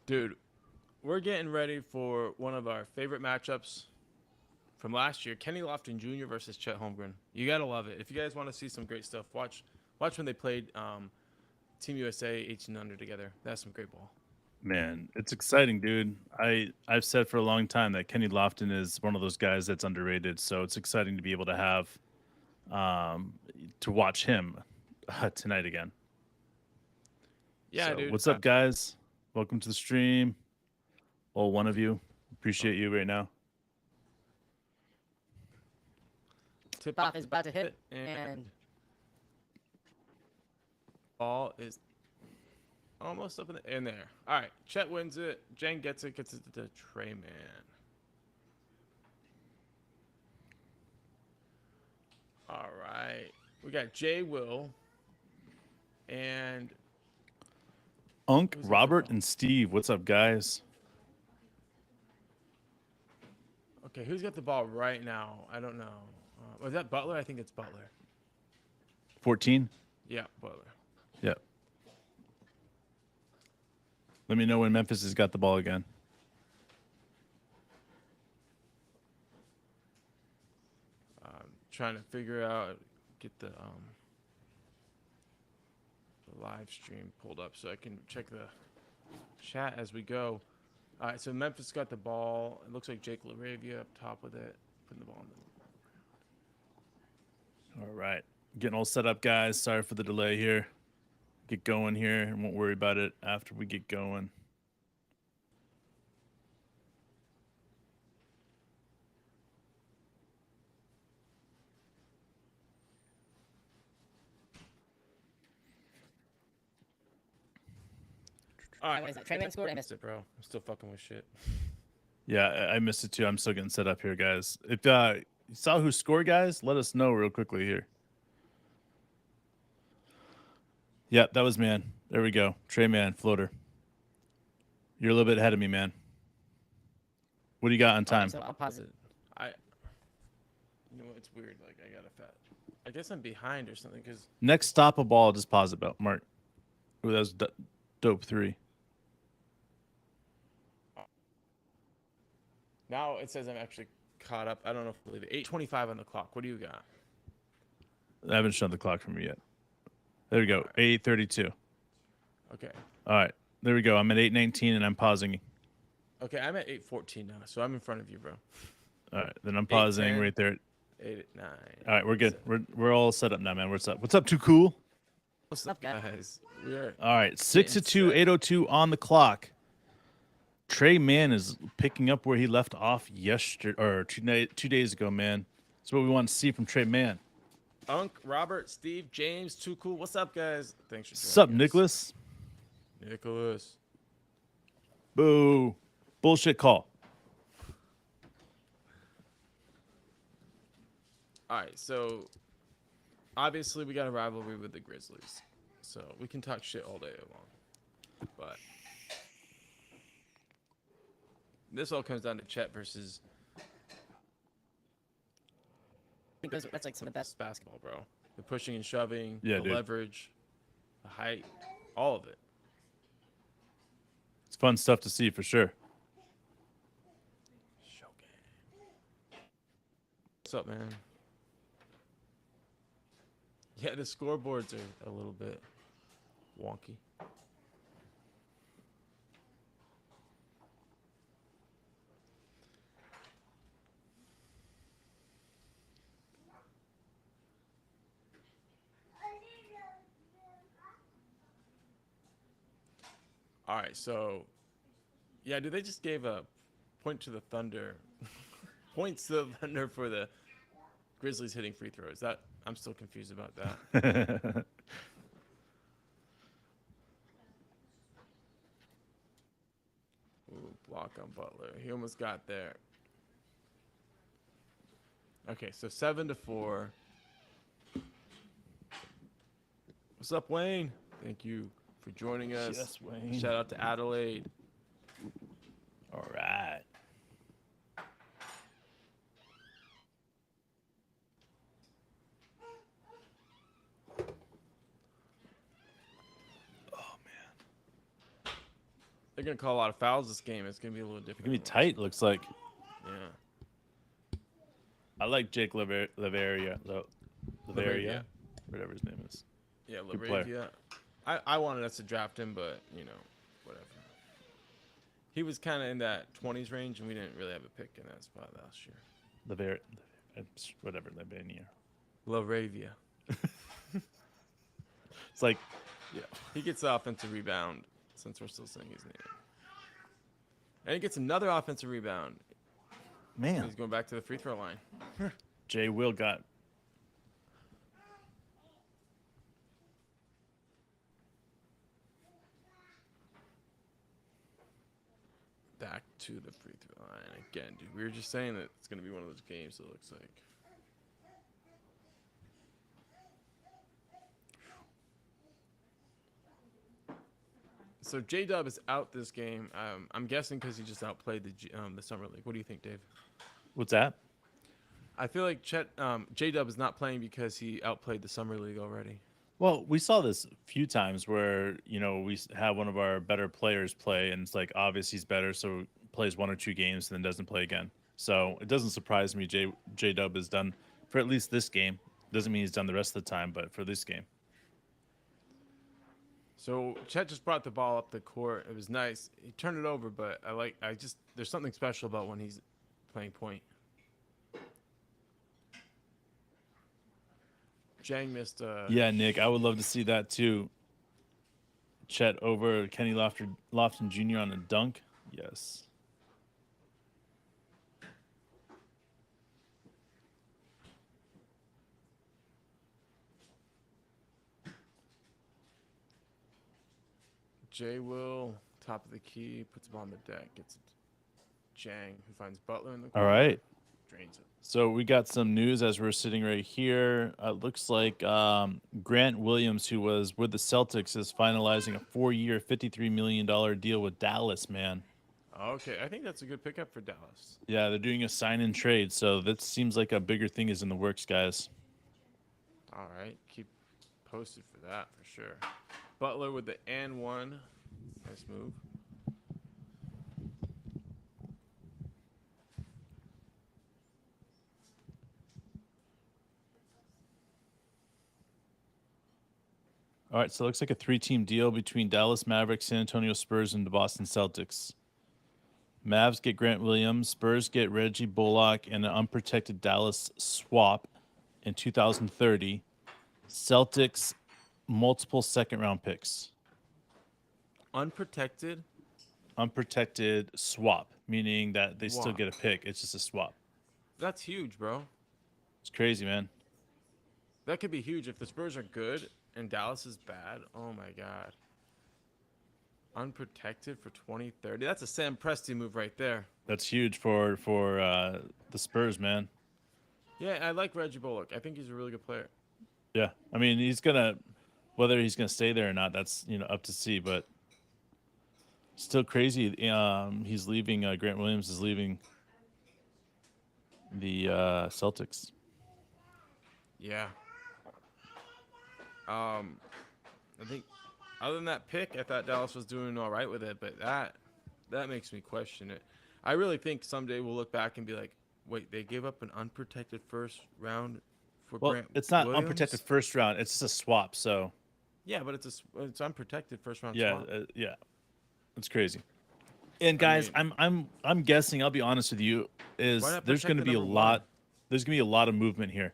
Dude, we're getting ready for one of our favorite matchups from last year: Kenny Lofton Jr. versus Chet Holmgren. You gotta love it. If you guys want to see some great stuff, watch when they played Team USA 18 under together. That's some great ball. Man, it's exciting, dude. I've said for a long time that Kenny Lofton is one of those guys that's underrated. So it's exciting to be able to have to watch him tonight again. Yeah, So dude. what's up, guys? Welcome to the stream. All one of you. Appreciate you right now. Tip off is about to hit, and ball is almost up in there. All right, Chet wins it. Jen gets it to Trey Man. All right, we got Jay Will and Unk, who's got the Robert, ball? and Steve. What's up, guys? Okay, who's got the ball right now? I don't know. Was that Butler? I think it's Butler. 14? Yeah, Butler. Yep. Let me know when Memphis has got the ball again. Trying to figure out, get the live stream pulled up so I can check the chat as we go. All right, so Memphis got the ball. It looks like Jake LaRavia up top with it, putting the ball in the. All right. Getting all set up, guys. Sorry for the delay here. Get going here and won't worry about it after we get going. All right, what is that? Trey Man scored. I missed it, bro. I'm still fucking with shit. Yeah, I missed it too. I'm still getting set up here, guys. If you saw who scored, guys, let us know real quickly here. Yeah, that was man. There we go. Trey Man, floater. You're a little bit ahead of me, man. What do you got on time? So I'll pause it. You know what? It's weird. Like I got a fat. I guess I'm behind or something because Next stop a ball, just pause it, Belt Mark. Ooh, that was dope 3. now it says I'm actually caught up. I don't know if I believe it. 8:25 on the clock. What do you got? I haven't shown the clock for me yet. There we go. 8:32. Okay. All right. There we go. I'm at 8:19 and I'm pausing. Okay, I'm at 8:14 now, so I'm in front of you, bro. All right. Then I'm pausing 8:10, right there. 8:09. All right, we're good. We're all set up now, man. What's up? What's up, Too Cool? What's up, guys? We're All right, 6-2, 8:02 on the clock. Trey Man is picking up where he left off yesterday or 2 days ago, man. That's what we want to see from Trey Man. Unk, Robert, Steve, James, Too Cool. What's up, guys? Thanks for joining What's up, us. Nicholas? Nicholas. Boo. Bullshit call. All right, so obviously we got a rivalry with the Grizzlies, so we can talk shit all day long. But this all comes down to Chet versus. Because that's like some of the best basketball, bro. The pushing and shoving, the leverage, the height, all of it. It's fun stuff to see for sure. What's up, man? Yeah, the scoreboards are a little bit wonky. All right, so yeah, dude, they just gave a point to the Thunder, points to the Thunder for the Grizzlies hitting free throws. That I'm still confused about that. Ooh, block on Butler. He almost got there. Okay, so 7-4. What's up, Wayne? Thank you for joining us. Yes, Wayne. Shout out to Adelaide. All right. Oh, man. They're gonna call a lot of fouls this game. It's gonna be a little It's different. gonna be tight. Looks like. Yeah. I like Jake Laveria, Laravia. whatever his name is. Yeah, Good player. Laravia. I wanted us to draft him, but whatever. He was kind of in that 20s range, and we didn't really have a pick in that spot last year. Whatever, Laveria. Laravia. It's like, yeah. He gets the offensive rebound, since we're still saying his name. And he gets another offensive rebound. Man. He's going back to the free throw line. Jay Will got. Back to the free throw line again, dude. We were just saying that it's going to be one of those games, it looks like. So J-Dub is out this game. I'm guessing because he just outplayed the summer league. What do you think, Dave? What's that? I feel like J-Dub is not playing because he outplayed the summer league already. Well, we saw this a few times where, we have one of our better players play, and it's like obvious he's better, so plays 1 or 2 games and then doesn't play again. So it doesn't surprise me J-Dub is done for at least this game. Doesn't mean he's done the rest of the time, but for this game. So Chet just brought the ball up the court. It was nice. He turned it over, but there's something special about when he's playing point. Jang missed. Yeah, Nick, I would love to see that too. Chet over Kenny Lofton Jr. on a dunk. Yes. Jay Will, top of the key, puts the ball on the deck, gets it. Jang, who finds Butler in the corner. All right. Drains it. So we got some news as we're sitting right here. It looks like Grant Williams, who was with the Celtics, is finalizing a 4-year, $53 million deal with Dallas, man. Okay, I think that's a good pickup for Dallas. Yeah, they're doing a sign and trade, so that seems like a bigger thing is in the works, guys. All right, keep posted for that for sure. Butler with the and one. Nice move. All right, so it looks like a 3-team deal between Dallas Mavericks, San Antonio Spurs, and the Boston Celtics. Mavs get Grant Williams, Spurs get Reggie Bullock, and an unprotected Dallas swap in 2030. Celtics, multiple second-round picks. Unprotected Swap, meaning that they still get a pick. It's just a swap. That's huge, bro. It's crazy, man. That could be huge if the Spurs are good and Dallas is bad. Oh my God. Unprotected for 2030. That's a Sam Presti move right there. That's huge for the Spurs, man. Yeah, I like Reggie Bullock. I think he's a really good player. Yeah, I mean whether he's gonna stay there or not, that's up to see. But still crazy. He's leaving. Grant Williams is leaving the Celtics. Yeah. I think other than that pick, I thought Dallas was doing all right with it, but that makes me question it. I really think someday we'll look back and be like, wait, they gave up an unprotected first round for Grant it's not Williams? unprotected first round. It's just a swap. So yeah, but it's unprotected first round yeah, swap. yeah, it's crazy. And guys, I'm guessing. I'll be honest with you. There's going to be a lot. There's going to be a lot of movement here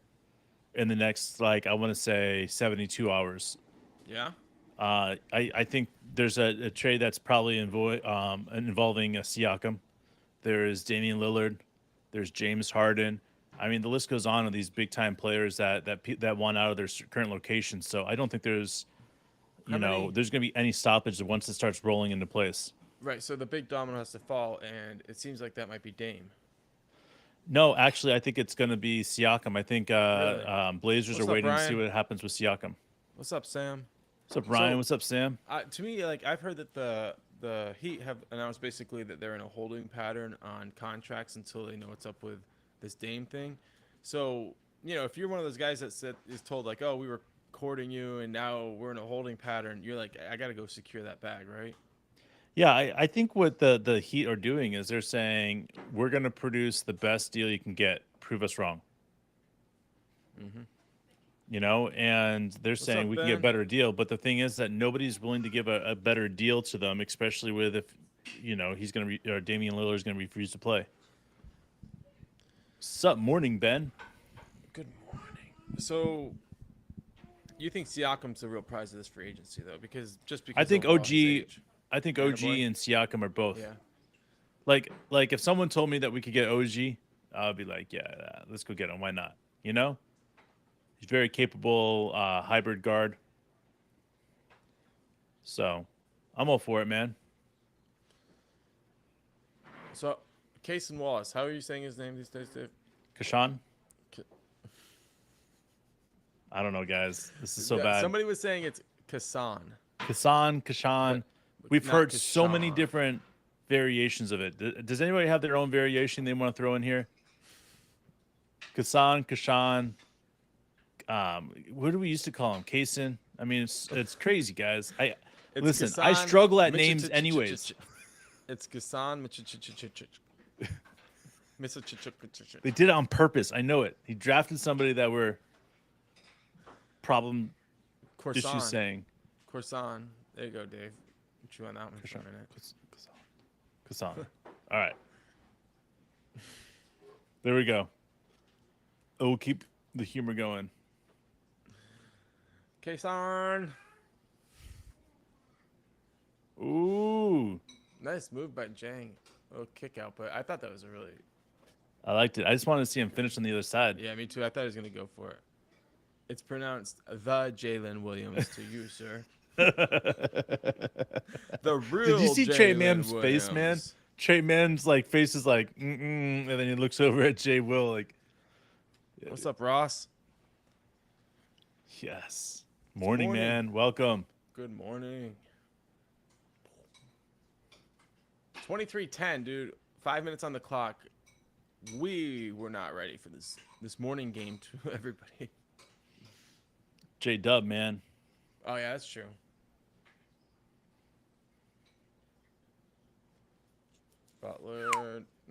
in the next, I want to say 72 hours. Yeah. I think there's a trade that's probably involving Siakam. There is Damian Lillard. There's James Harden. I mean, the list goes on of these big time players that want out of their current locations. So I don't think there's there's going to be any stoppage once it starts rolling into place. Right. So the big domino has to fall, and it seems like that might be Dame. No, actually, I think it's going to be Siakam. I think Really? Blazers What's are up, waiting to Brian? see what happens with Siakam. What's up, Sam? What's up, Ryan? What's up, Sam? To me, I've heard that the Heat have announced basically that they're in a holding pattern on contracts until they know what's up with this Dame thing. So, if you're one of those guys that is told oh, we were courting you and now we're in a holding pattern, you're like, I got to go secure that bag, right? Yeah, I think what the Heat are doing is they're saying we're going to produce the best deal you can get. Prove us wrong. Mm-hmm. You know, and they're What's saying up, we can get a Ben? better deal. But the thing is that nobody's willing to give a better deal to them, especially with if he's going to or Damian Lillard is going to refuse to play. Sup, morning, Ben. Good morning. So, you think Siakam's the real prize of this free agency, though? I Because think overall his OG, age. I think Banner OG boy? and Siakam are both. Yeah. Like if someone told me that we could get OG, I'd be like, yeah, let's go get him. Why not? You know, he's very capable hybrid guard. So I'm all for it, man. So, Case and Wallace, how are you saying his name these days, Dave? Kashan? K- I don't know, guys. This is so bad. Somebody was saying it's Kassan. Kashan. But We've not heard so many Kashan. different variations of it. Does anybody have their own variation they want to throw in here? Kashan. What do we used to call him? Kason. I mean, it's crazy, guys. It's Listen. I Kassan, struggle at names, anyways. It's Kassan. They did it on purpose. I know it. He drafted somebody that were problem issues saying. Corsan. There you go, Dave. Chew on that one for a minute. Kassan. All right. There we go. Oh, we'll keep the humor going. Kasan. Ooh. Nice move by Jang. A little kick out, but I thought that was a really. I liked it. I just wanted to see him finish on the other side. Yeah, me too. I thought he was going to go for it. It's pronounced the Jalen Williams to you, sir. The real. Did you see Trey Jalen Man's Williams. face, man? Trey Man's face is like, and then he looks over at Jay Will like, What's up, Ross? yes. Morning, morning. man. Welcome. Good morning. 23:10, dude. 5 minutes on the clock. We were not ready for this morning game to everybody. J Dub, man. Oh yeah, that's true. Butler.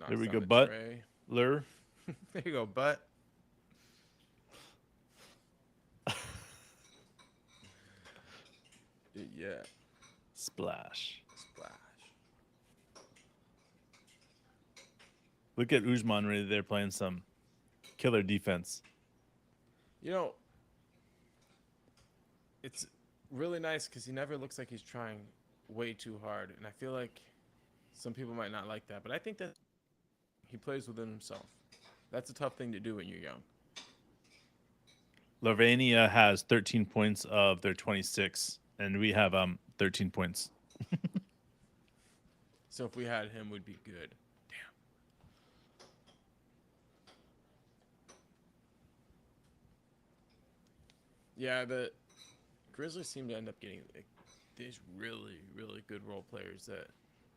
There we knocks go, down the Butt. tray. Lur. There you go, Butt. Yeah. Splash. Splash. Look at Usman right there playing some killer defense. You know, it's really nice because he never looks like he's trying way too hard. And I feel like some people might not like that. But I think that he plays within himself. That's a tough thing to do when you're young. Slovenia has 13 points of their 26, and we have 13 points. So if we had him, we'd be good. Damn. Yeah, the Grizzlies seem to end up getting these really, really good role players that,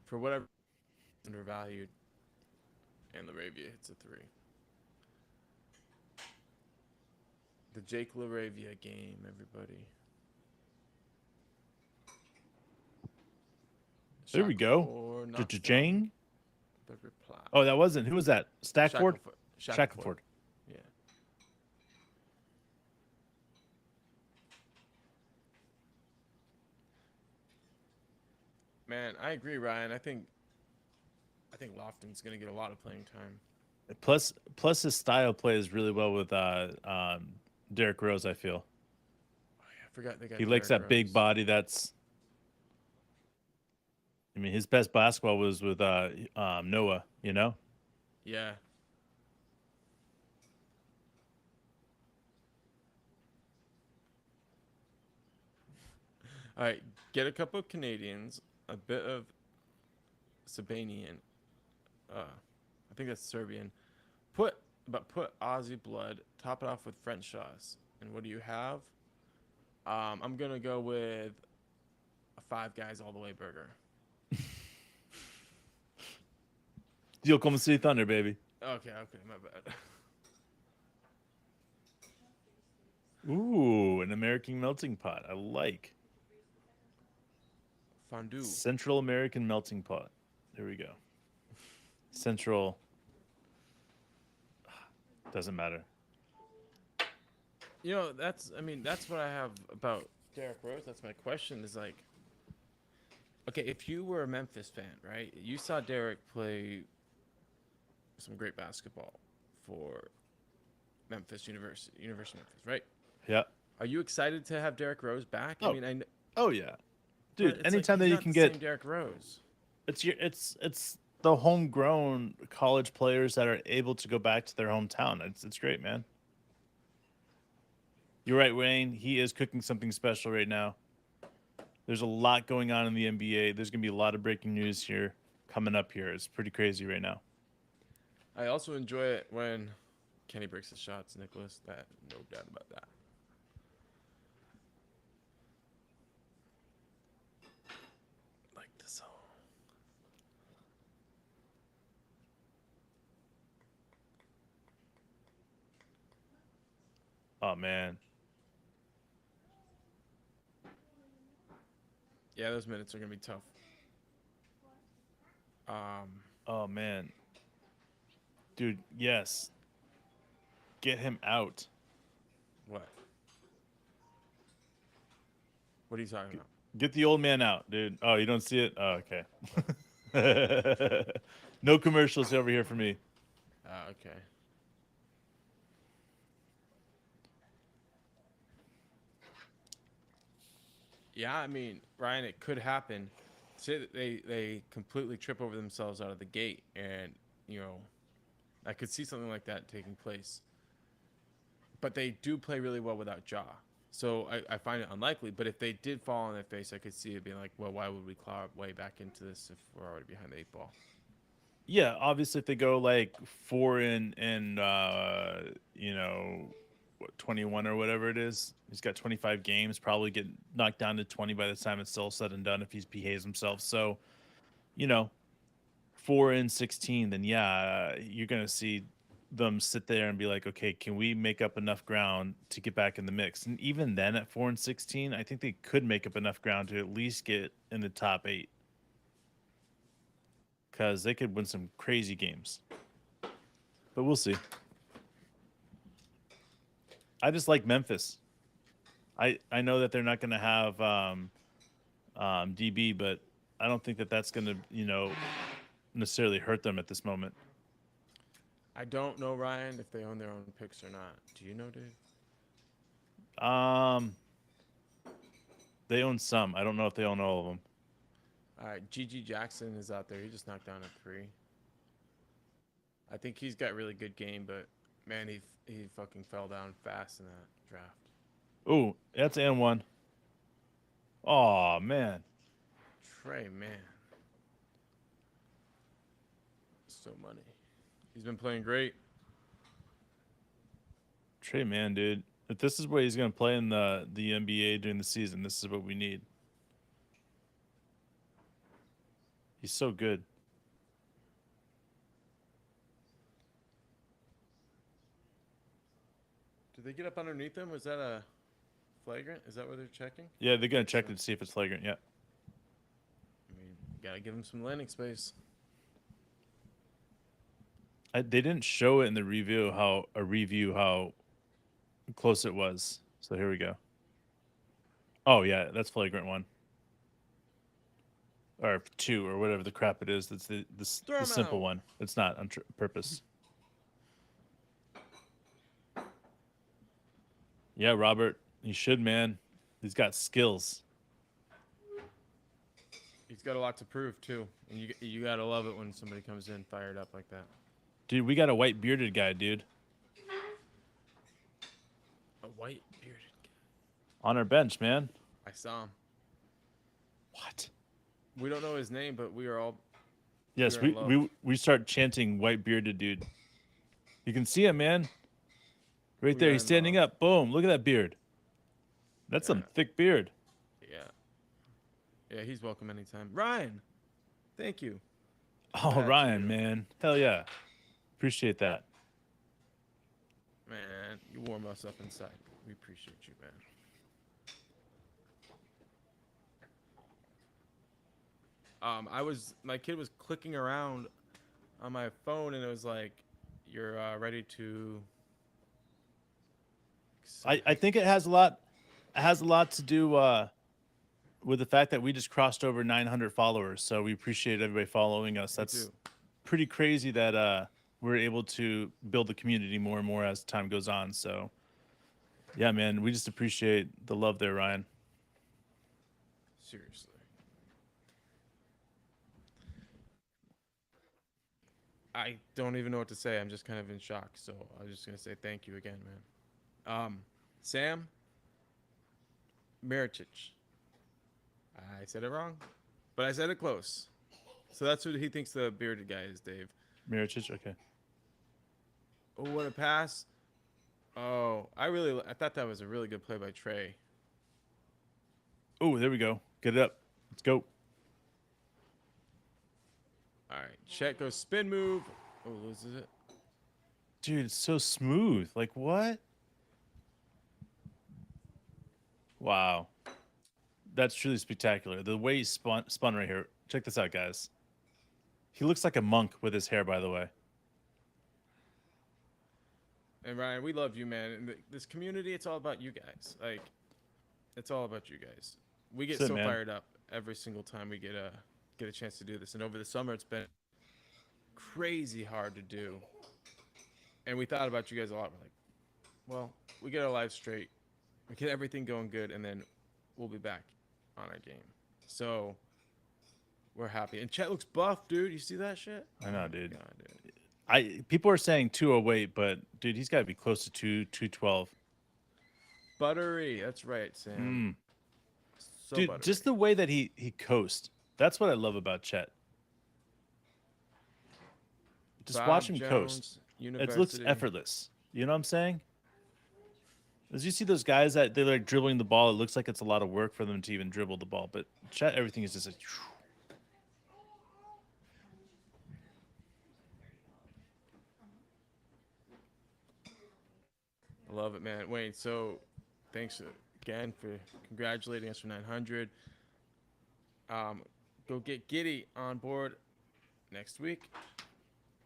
for whatever, undervalued. And LaRavia hits a three. The Jake LaRavia game, everybody. There we go. Jang. The reply. Oh, that wasn't. Who was that? Stackford? Shackelford. Yeah. Man, I agree, Ryan. I think Lofton's gonna get a lot of playing time. Plus his style plays really well with Derrick Rose, I feel. Oh, yeah, I forgot they got. He likes that Derrick big Rose. body. I mean, his best basketball was with Noah, you know? Yeah. All right, get a couple of Canadians, a bit of Sabanian. I think that's Serbian. Put Aussie blood. Top it off with French sauce. And what do you have? I'm gonna go with a Five Guys all the way burger. The Oklahoma City Thunder, baby. Okay, my bad. Ooh, an American melting pot. I like. Fondue. Central American melting pot. There we go. Central. Doesn't matter. You know, that's what I have about Derrick Rose. That's my question is like, okay, if you were a Memphis fan, right? You saw Derrick play some great basketball for University of Memphis, right? Yeah. Are you excited to have Derrick Rose back? Oh. I mean, I know, Oh yeah. Dude, it's anytime like, that he's you not can the get same Derrick Rose. it's the homegrown college players that are able to go back to their hometown. It's great, man. You're right, Wayne. He is cooking something special right now. There's a lot going on in the NBA. There's going to be a lot of breaking news here coming up here. It's pretty crazy right now. I also enjoy it when Kenny breaks his shots, Nicholas. That no doubt about that. Like the song. Oh man. Yeah, those minutes are gonna be tough. Oh man. Dude, yes. Get him out. What? What are you talking about? Get the old man out, dude. Oh, you don't see it? Oh, okay. No commercials over here for me. Okay. Yeah, I mean, Ryan, it could happen. Say that they completely trip over themselves out of the gate, and I could see something like that taking place. But they do play really well without Ja, so I find it unlikely. But if they did fall on their face, I could see it being like, well, why would we claw our way back into this if we're already behind the 8 ball? Yeah, obviously if they go like 4 and 21 or whatever it is, he's got 25 games, probably get knocked down to 20 by the time it's all said and done if he behaves himself. So, 4 and 16, then yeah, you're gonna see them sit there and be like, okay, can we make up enough ground to get back in the mix? And even then, at 4 and 16, I think they could make up enough ground to at least get in the top 8. Because they could win some crazy games. But we'll see. I just like Memphis. I know that they're not going to have DB, but I don't think that that's going to, necessarily hurt them at this moment. I don't know, Ryan, if they own their own picks or not. Do you know, dude? They own some. I don't know if they own all of them. All right, G.G. Jackson is out there. He just knocked down a 3. I think he's got really good game, but man, he fucking fell down fast in that draft. Ooh, that's and 1. Oh man. Trey, man. So money. He's been playing great. Trey Man, dude. If this is where he's going to play in the NBA during the season, this is what we need. He's so good. Did they get up underneath him? Was that a flagrant? Is that what they're checking? Yeah, they're going to check to see if it's flagrant. Yeah. I mean, gotta give him some landing space. They didn't show it in the review how close it was. So here we go. Oh yeah, that's flagrant 1. Or 2 or whatever the crap it is. That's the simple out. one. It's not on purpose. Yeah, Robert, you should, man. He's got skills. He's got a lot to prove too, and you gotta love it when somebody comes in fired up like that. Dude, we got a white bearded guy, dude. A white bearded guy. On our bench, man. I saw him. What? We don't know his name, but we are all. Yes, we start chanting white bearded dude. You can see him, man. Right there, he's standing up. Boom! Look at that beard. That's some thick beard. Yeah. Yeah, he's welcome anytime. Ryan, thank you. Oh, Ryan, man. Hell yeah. Appreciate that. Man, you warm us up inside. We appreciate you, man. My kid was clicking around on my phone, and it was like, "You're ready to." I think it has a lot. It has a lot to do with the fact that we just crossed over 900 followers. So we appreciate everybody following us. Me That's too. pretty crazy that we're able to build the community more and more as time goes on. So yeah, man, we just appreciate the love there, Ryan. Seriously. I don't even know what to say. I'm just kind of in shock. So I'm just gonna say thank you again, man. Sam Miritich. I said it wrong, but I said it close. So that's who he thinks the bearded guy is, Dave. Miritich, okay. Oh, what a pass! Oh, I thought that was a really good play by Trey. Oh, there we go. Get it up. Let's go. All right, Chet goes spin move. Oh, loses it. Dude, it's so smooth. Like what? Wow. That's truly spectacular. The way he spun right here. Check this out, guys. He looks like a monk with his hair, by the way. And Ryan, we love you, man. And this community, it's all about you guys. Like, it's all about you guys. We get That's it, so man. fired up every single time we get a chance to do this. And over the summer, it's been crazy hard to do. And we thought about you guys a lot. We're like, well, we get our lives straight, we get everything going good, and then we'll be back on our game. So we're happy. And Chet looks buff, dude. You see that shit? I know, dude. God, dude. People are saying 208, but dude, he's got to be close to 212. Buttery. That's right, Sam. So Dude, buttery. just the way that he coast. That's what I love about Chet. Just Bob watch him Jones, coast. It looks University. effortless. You know what I'm saying? As you see those guys that they're like dribbling the ball, it looks like it's a lot of work for them to even dribble the ball. But Chet, everything is just like. I love it, man. Wayne, so thanks again for congratulating us for 900. Go get Giddy on board next week.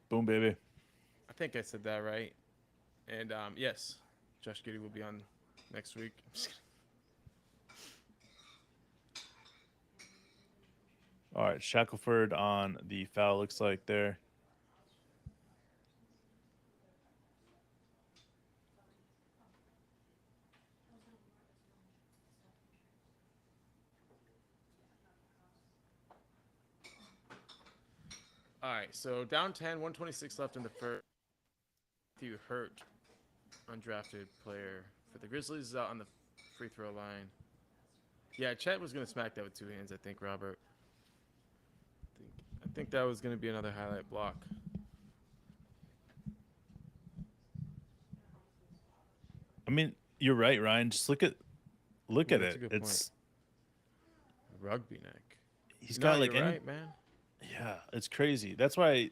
Boom, baby. I think I said that right. And yes, Josh Giddy will be on next week. I'm just kidding. All right, Shackelford on the foul looks like there. All right, so down 10, 126 left in the first. Matthew Hurt, undrafted player for the Grizzlies, is out on the free throw line. Yeah, Chet was going to smack that with two hands, I think, Robert. I think that was going to be another highlight block. I mean, you're right, Ryan. Just look at That's a it. good It's rugby neck. he's No, got like you're any, right, man. yeah, it's crazy. That's why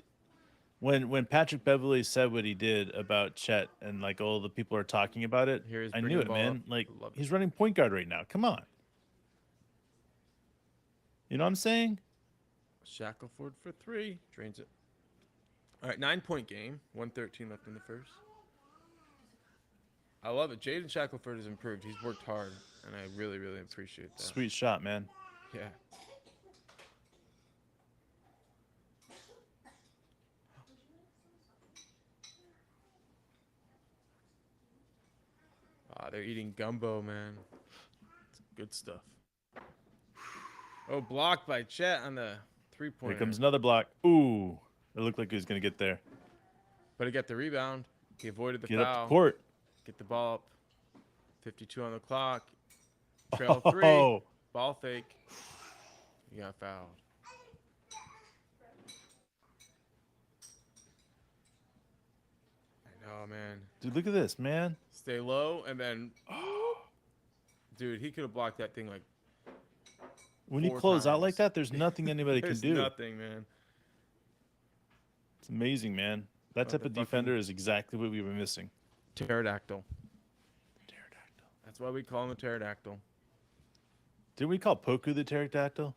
when Patrick Beverley said what he did about Chet and like all the people are talking about it, Here he's I bringing knew the it, ball man. up. Like Love it. he's running point guard right now. Come on. You know what I'm saying? Shackelford for three. Drains it. All right, 9-point game. 113 left in the first. I love it. Jaden Shackelford has improved. He's worked hard, and I really, really appreciate that. Sweet shot, man. Yeah. Ah, they're eating gumbo, man. It's good stuff. Oh, blocked by Chet on the three-pointer. Here comes another block. Ooh, it looked like he was gonna get there. But he got the rebound. He avoided the Get foul. up the court. Get the ball up. 52 on the clock. Trail three. Oh, Ball fake. He got fouled. I know, man. dude, look at this, man. Stay low, and then, dude, he could have blocked that thing like When you 4 close out like times. that, there's nothing anybody can There's do. nothing, man. It's amazing, man. That type of defender is exactly what we were missing. Pterodactyl. Pterodactyl. That's why we call him a pterodactyl. Did we call Poku the pterodactyl?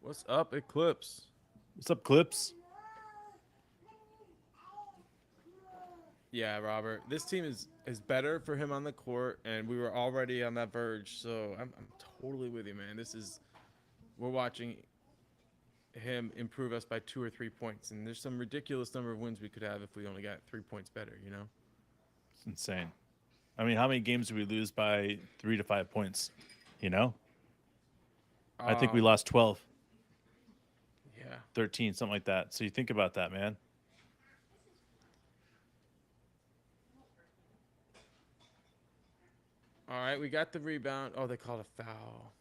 What's up, Eclipse? What's up, Clips? Yeah, Robert. This team is better for him on the court, and we were already on that verge. So I'm totally with you, man. We're watching him improve us by 2 or 3 points, and there's some ridiculous number of wins we could have if we only got 3 points better. You know. It's insane. I mean, how many games did we lose by 3 to 5 points? You know, I think we Um. lost 12, Yeah. 13, something like that. So you think about that, man. All right, we got the rebound. Oh, they called a foul.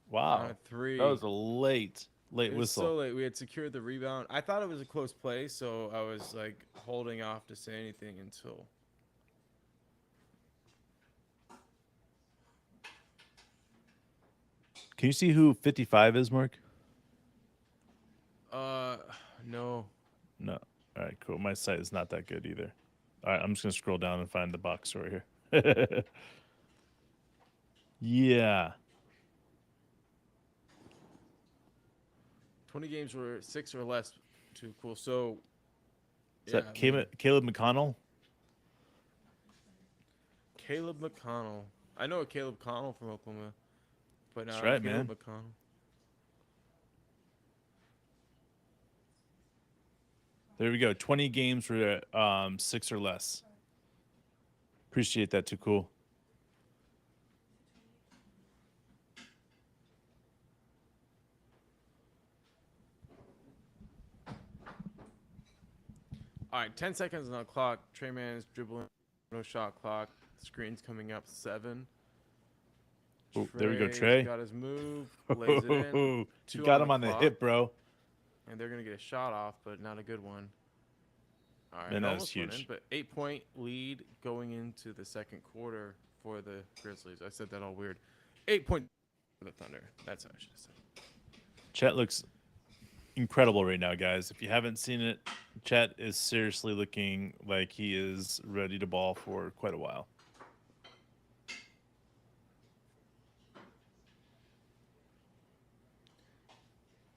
Wow. On 3. That was a late It was whistle. so late. We had secured the rebound. I thought it was a close play, so I was like holding off to say anything until. Can you see who 55 is, Mark? No. No. All right, cool. My site is not that good either. All right, I'm just going to scroll down and find the box score here. Yeah. 20 games were 6 or less. Too cool. So. Is Yeah, that Caleb McConnell? Caleb McConnell. I know a Caleb Connell from Oklahoma, but That's right, Caleb man. McConnell. There we go. 20 games for 6 or less. Appreciate that. Too cool. All right, 10 seconds on the clock. Trey Man's dribbling. No shot clock. Screen's coming up 7. Ooh, there we go, Trey. Got his move. Lays it in. You got him on the hip, bro. And they're going to get a shot off, but not a good one. All right, Man, that was almost went in, huge. but 8-point lead going into the second quarter for the Grizzlies. I said that all weird. 8-point for the Thunder. That's how I should have said. Chet looks incredible right now, guys. If you haven't seen it, Chet is seriously looking like he is ready to ball for quite a while.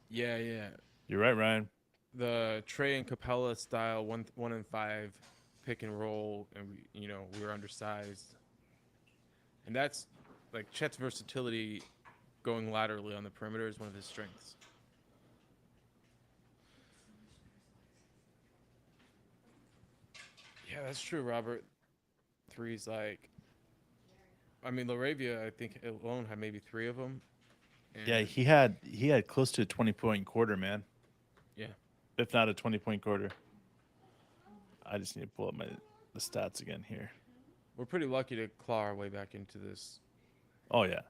Yeah, yeah. You're right, Ryan. The Trey and Capella style 1-and-5 pick and roll, and we were undersized, and that's like Chet's versatility going laterally on the perimeter is one of his strengths. Yeah, that's true, Robert. Threes like, I mean, Laravia, I think alone had maybe 3 of them. Yeah, he had close to a 20-point quarter, man. Yeah. If not a 20-point quarter. I just need to pull up the stats again here. We're pretty lucky to claw our way back into this. Oh yeah.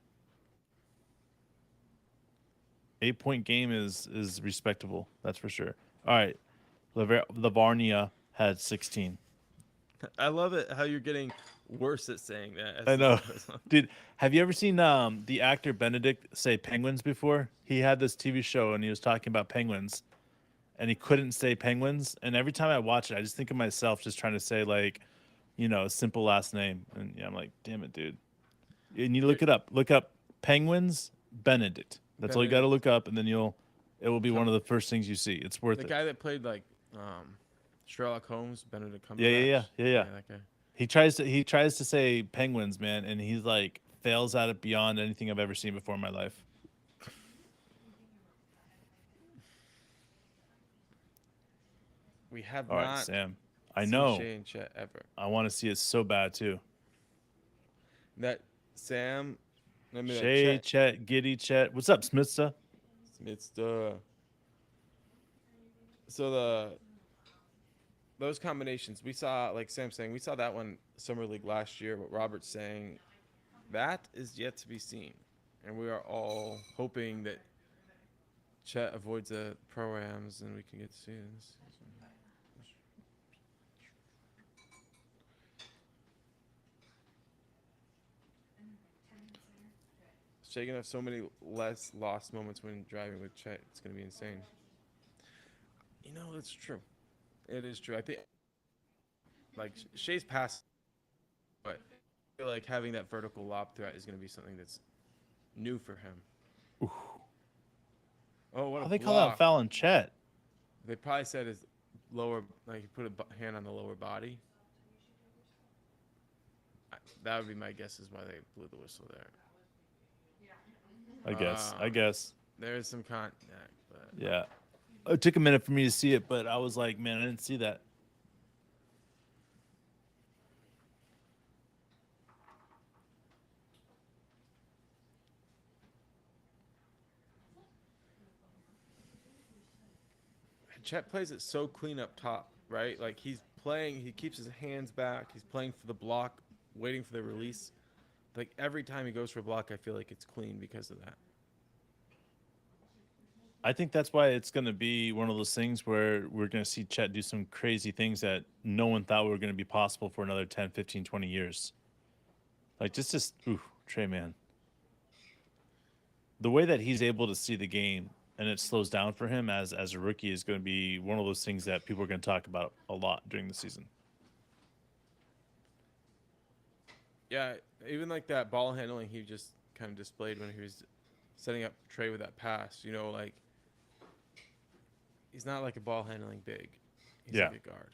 8-point game is respectable. That's for sure. All right. Lavarnia had 16. I love it how you're getting worse at saying that. I know. Dude, have you ever seen the actor Benedict say penguins before? He had this TV show and he was talking about penguins and he couldn't say penguins. And every time I watch it, I just think of myself just trying to say like, a simple last name. And yeah, I'm like, damn it, dude. You need to look it up. Look up penguins Benedict. That's all you got to look up, and then it will be one of the first things you see. It's worth it. The guy that played like Sherlock Holmes, Benedict Cumberbatch. Yeah. That guy. He tries to say penguins, man, and he's like fails at it beyond anything I've ever seen before in my life. We have all not. Right, Sam. I know. Shea and Chet ever. I want to see it so bad too. That Sam. Shea, Chet, Giddy, Chet. What's up, Smithsta? So those combinations we saw, like Sam saying, we saw that one summer league last year. What Robert's saying, that is yet to be seen, and we are all hoping that Chet avoids the pro-ams and we can get to see this. Shea gonna have so many less lost moments when driving with Chet. It's gonna be insane. It's true. It is true. I think like Shea's pass, but I feel like having that vertical lob threat is gonna be something that's new for him. Ooh. Oh, what a How they call that a block! foul on Chet? They probably said his lower, like he put a hand on the lower body. That would be my guess is why they blew the whistle there. I guess. I Um, guess. there is some contact, but Yeah. It took a minute for me to see it, but I was like, man, I didn't see that. Chet plays it so clean up top, right? Like he's playing, he keeps his hands back. He's playing for the block, waiting for the release. Like every time he goes for a block, I feel like it's clean because of that. I think that's why it's going to be one of those things where we're going to see Chet do some crazy things that no one thought were going to be possible for another 10, 15, 20 years. Like ooh, Trey, man. The way that he's able to see the game and it slows down for him as a rookie is going to be one of those things that people are going to talk about a lot during the season. Yeah, even like that ball handling he just kind of displayed when he was setting up Trey with that pass. You know, like he's not like a ball handling big. He's Yeah. like a guard.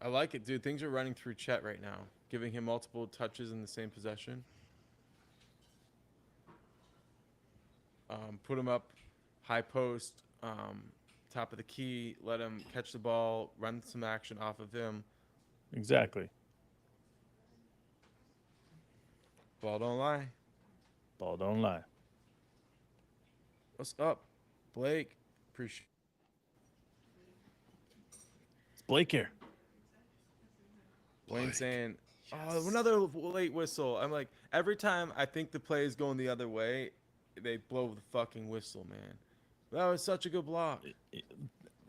I like it, dude. Things are running through Chet right now, giving him multiple touches in the same possession. Put him up, high post, top of the key. Let him catch the ball, run some action off of him. Exactly. Ball don't lie. Ball don't lie. What's up, Blake? Appreciate. It's Blake here. Wayne saying, "Oh, another late whistle." I'm like, every time I think the play is going the other way, they blow the fucking whistle, man. That was such a good block.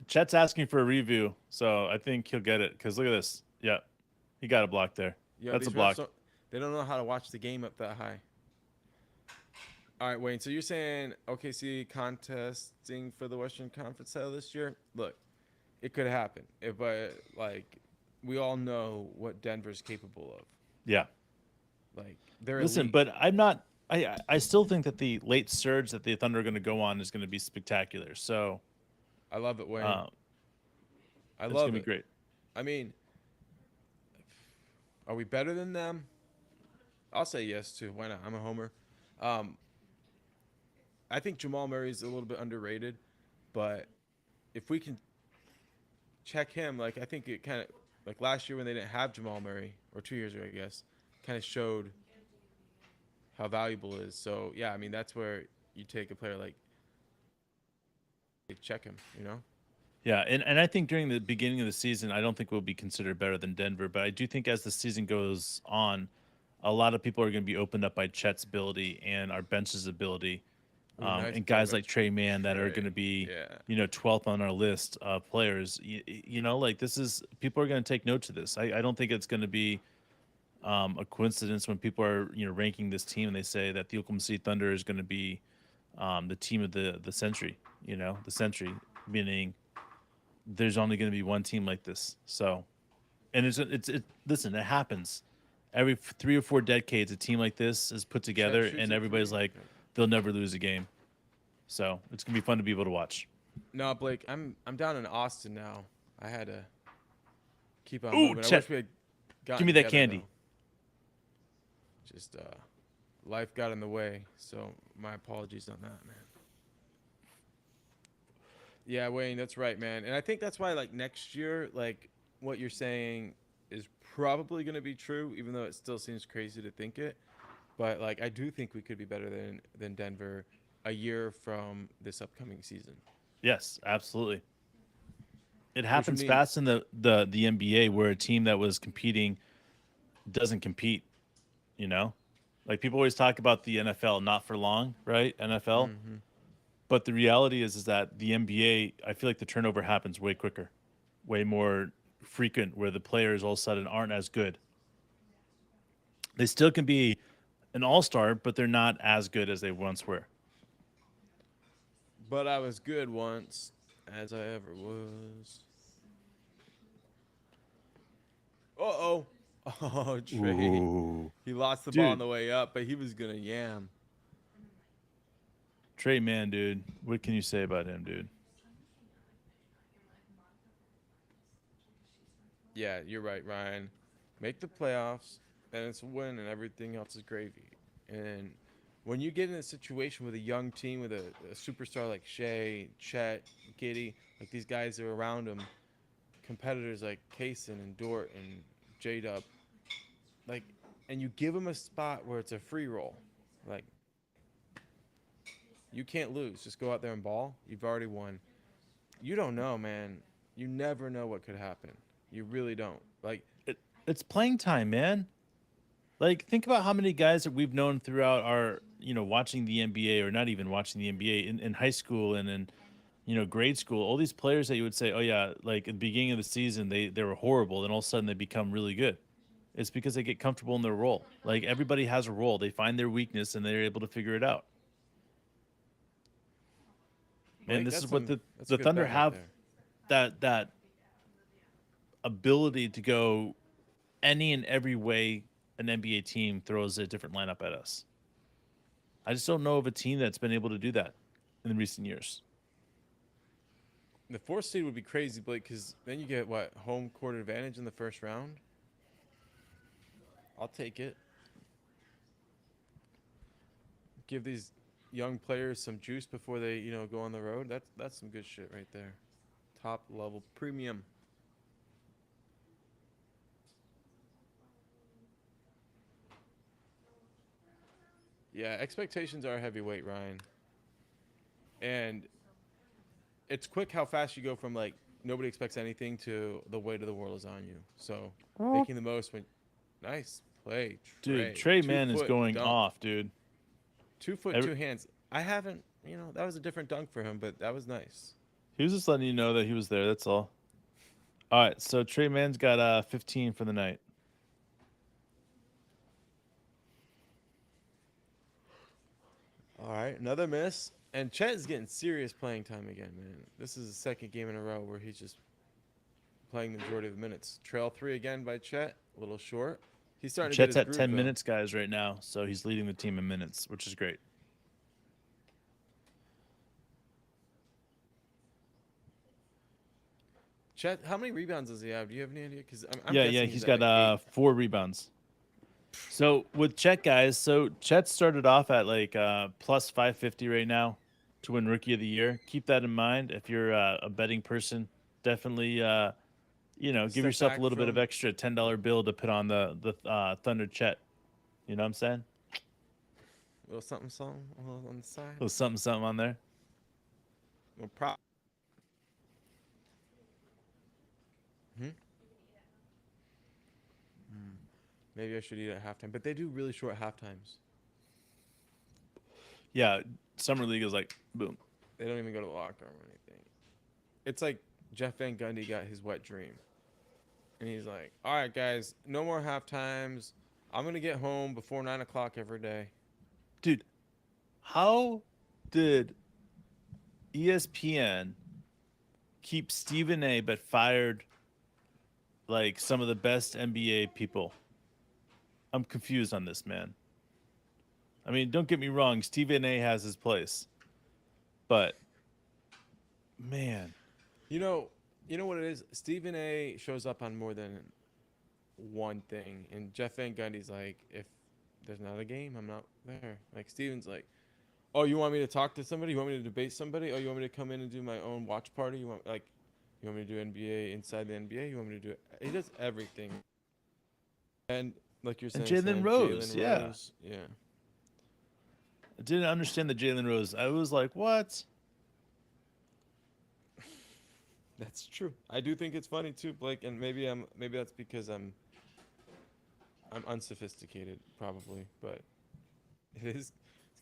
Chet's asking for a review, so I think he'll get it. Because look at this. Yeah, he got a block there. Yeah, That's a these block. refs they don't know how to watch the game up that high. All right, Wayne. So you're saying OKC contesting for the Western Conference title this year? Look, it could happen, but like we all know what Denver's capable of. Yeah. Like they're Listen, elite. but I'm not. I still think that the late surge that the Thunder are going to go on is going to be spectacular. So I love it, Wayne. uh, I it's going love to be it. great. I mean, are we better than them? I'll say yes too. Why not? I'm a homer. Um, I think Jamal Murray's a little bit underrated, but if we can check him, like I think it kind of like last year when they didn't have Jamal Murray, or 2 years ago, I guess, kind of showed how valuable it is. So yeah, I mean that's where you take a player like check him, you know. Yeah, and I think during the beginning of the season, I don't think we'll be considered better than Denver, but I do think as the season goes on, a lot of people are going to be opened up by Chet's ability and our bench's ability, Ooh, nice and play guys by like Trey Man that are Trey. going to be, Yeah. 12th on our list of players. Like this is people are going to take note of this. I don't think it's going to be a coincidence when people are ranking this team and they say that the Oklahoma City Thunder is going to be the team of the century. The century meaning there's only going to be one team like this. So, and listen, it happens every 3 or 4 decades. A team like this is put Chet together, shoots and a everybody's three. like, they'll never lose a game. So it's gonna be fun to be able to watch. No, Blake, I'm down in Austin now. I had to keep on Ooh, moving. I wish Chet, we had give gotten me that together candy. though. Just life got in the way, so my apologies on that, man. Yeah, Wayne, that's right, man. And I think that's why like next year, like what you're saying is probably going to be true, even though it still seems crazy to think it. But like I do think we could be better than Denver a year from this upcoming season. Yes, absolutely. It Which would happens mean fast in the NBA where a team that was competing doesn't compete. You know, like people always talk about the NFL, not for long, right? NFL. mhm. But the reality is that the NBA, I feel like the turnover happens way quicker, way more frequent, where the players all of a sudden aren't as good. They still can be an all-star, but they're not as good as they once were. But I was good once as I ever was. Uh-oh. Oh, Trey. Ooh, He lost the ball on dude, the way up, but he was gonna yam. Trey man, dude. What can you say about him, dude? Yeah, you're right, Ryan. Make the playoffs, and it's a win, and everything else is gravy. And when you get in a situation with a young team with a superstar like Shea, Chet, Giddy, like these guys are around him, competitors like Kaysen and Dort and J Dub, like, and you give them a spot where it's a free roll, like you can't lose. Just go out there and ball. You've already won. You don't know, man. You never know what could happen. You really don't. Like, It's playing time, man. Like, think about how many guys that we've known throughout our, watching the NBA or not even watching the NBA in high school and in, grade school. All these players that you would say, oh yeah, like at the beginning of the season they were horrible, then all of a sudden they become really good. It's because they get comfortable in their role. Like everybody has a role. They find their weakness and they're able to figure it out. Man, Blake, this is what that's a the good Thunder bet right have, there. that ability to go any and every way an NBA team throws a different lineup at us. I just don't know of a team that's been able to do that in recent years. The fourth seed would be crazy, Blake, because then you get what, home court advantage in the first round. I'll take it. Give these young players some juice before they, go on the road. That's some good shit right there. Top level premium. Yeah, expectations are heavyweight, Ryan. And it's quick how fast you go from like nobody expects anything to the weight of the world is on you. So making the most when nice play, Dude, Trey. Trey Two Man is foot going dunk. off, dude. 2 foot, Every, 2 hands. I haven't, that was a different dunk for him, but that was nice. he was just letting you know that he was there. That's all. All right, so Trey Man's got 15 for the night. All right, another miss. And Chet is getting serious playing time again, man. This is the second game in a row where he's just playing the majority of the minutes. Trail 3 again by Chet. A little short. He's starting to get Chet's his at groove, 10 though. minutes, guys, right now, so he's leading the team in minutes, which is great. Chet, how many rebounds does he have? Do you have any idea? Because I'm Yeah, guessing he's at got like 8. 4 rebounds. So with Chet, guys, so Chet started off at like plus 550 right now to win Rookie of the Year. Keep that in mind if you're a betting person. Definitely, give Step yourself a back little bit of from extra $10 bill to put on the Thunder Chet. You know what I'm saying? a little something, something a little on the A side. little something on there. Well, prop. Hmm? Maybe I should eat at halftime, but they do really short half times. Yeah, Summer League is like boom. They don't even go to the locker room or anything. It's like Jeff Van Gundy got his wet dream. And he's like, all right, guys, no more half times. I'm going to get home before 9 o'clock every day. Dude, how did ESPN keep Stephen A but fired like some of the best NBA people? I'm confused on this, man. I mean, don't get me wrong, Stephen A has his place. But man, You know what it is? Stephen A shows up on more than one thing. And Jeff Van Gundy's like, if there's not a game, I'm not there. Like, Steven's like, oh, you want me to talk to somebody? You want me to debate somebody? Oh, you want me to come in and do my own watch party? You want me to do NBA inside the NBA? You want me to do it? He does everything. And like you're and saying, Jalen Sam, Rose, Jalen yeah. Rose, yeah. I didn't understand the Jalen Rose. I was like, what? That's true. I do think it's funny too, Blake, and maybe that's because I'm unsophisticated, probably, but it's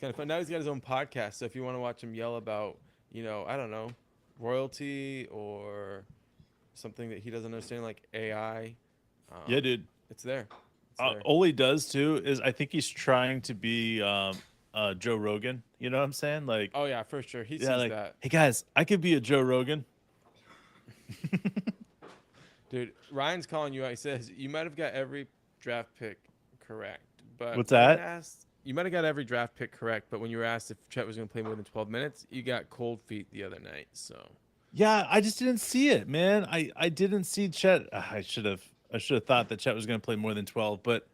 kind of fun. Now he's got his own podcast, so if you want to watch him yell about, I don't know, royalty or something that he doesn't understand, like AI, Yeah, dude. it's there. It's there. All he does too is I think he's trying to be Joe Rogan. You know what I'm saying? Like, Oh yeah, for sure. He yeah, sees like, that. hey guys, I could be a Joe Rogan. Dude, Ryan's calling you out. He says you might have got every draft pick correct, but What's when that? asked, you might have got every draft pick correct, but when you were asked if Chet was going to play more than 12 minutes, you got cold feet the other night. So Yeah, I just didn't see it, man. I didn't see Chet. I should have thought that Chet was going to play more than 12, but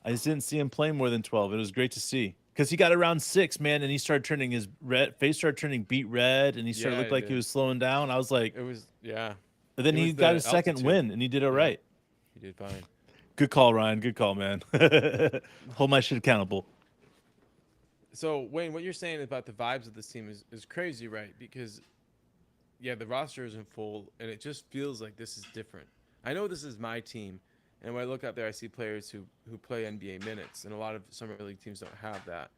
I just didn't see him play more than 12. It was great to see because he got around 6, man, and he started turning his face started turning beet red, and he started yeah, looked it like he did. was slowing down. I was like, It was yeah, and then it he was got the his second altitude. win, and he did all Yeah, right. he did fine. Good call, Ryan. Good call, man. Hold my shit accountable. So Wayne, what you're saying about the vibes of this team is crazy, right? Because yeah, the roster isn't full, and it just feels like this is different. I know this is my team, and when I look out there, I see players who play NBA minutes, and a lot of summer league teams don't have that.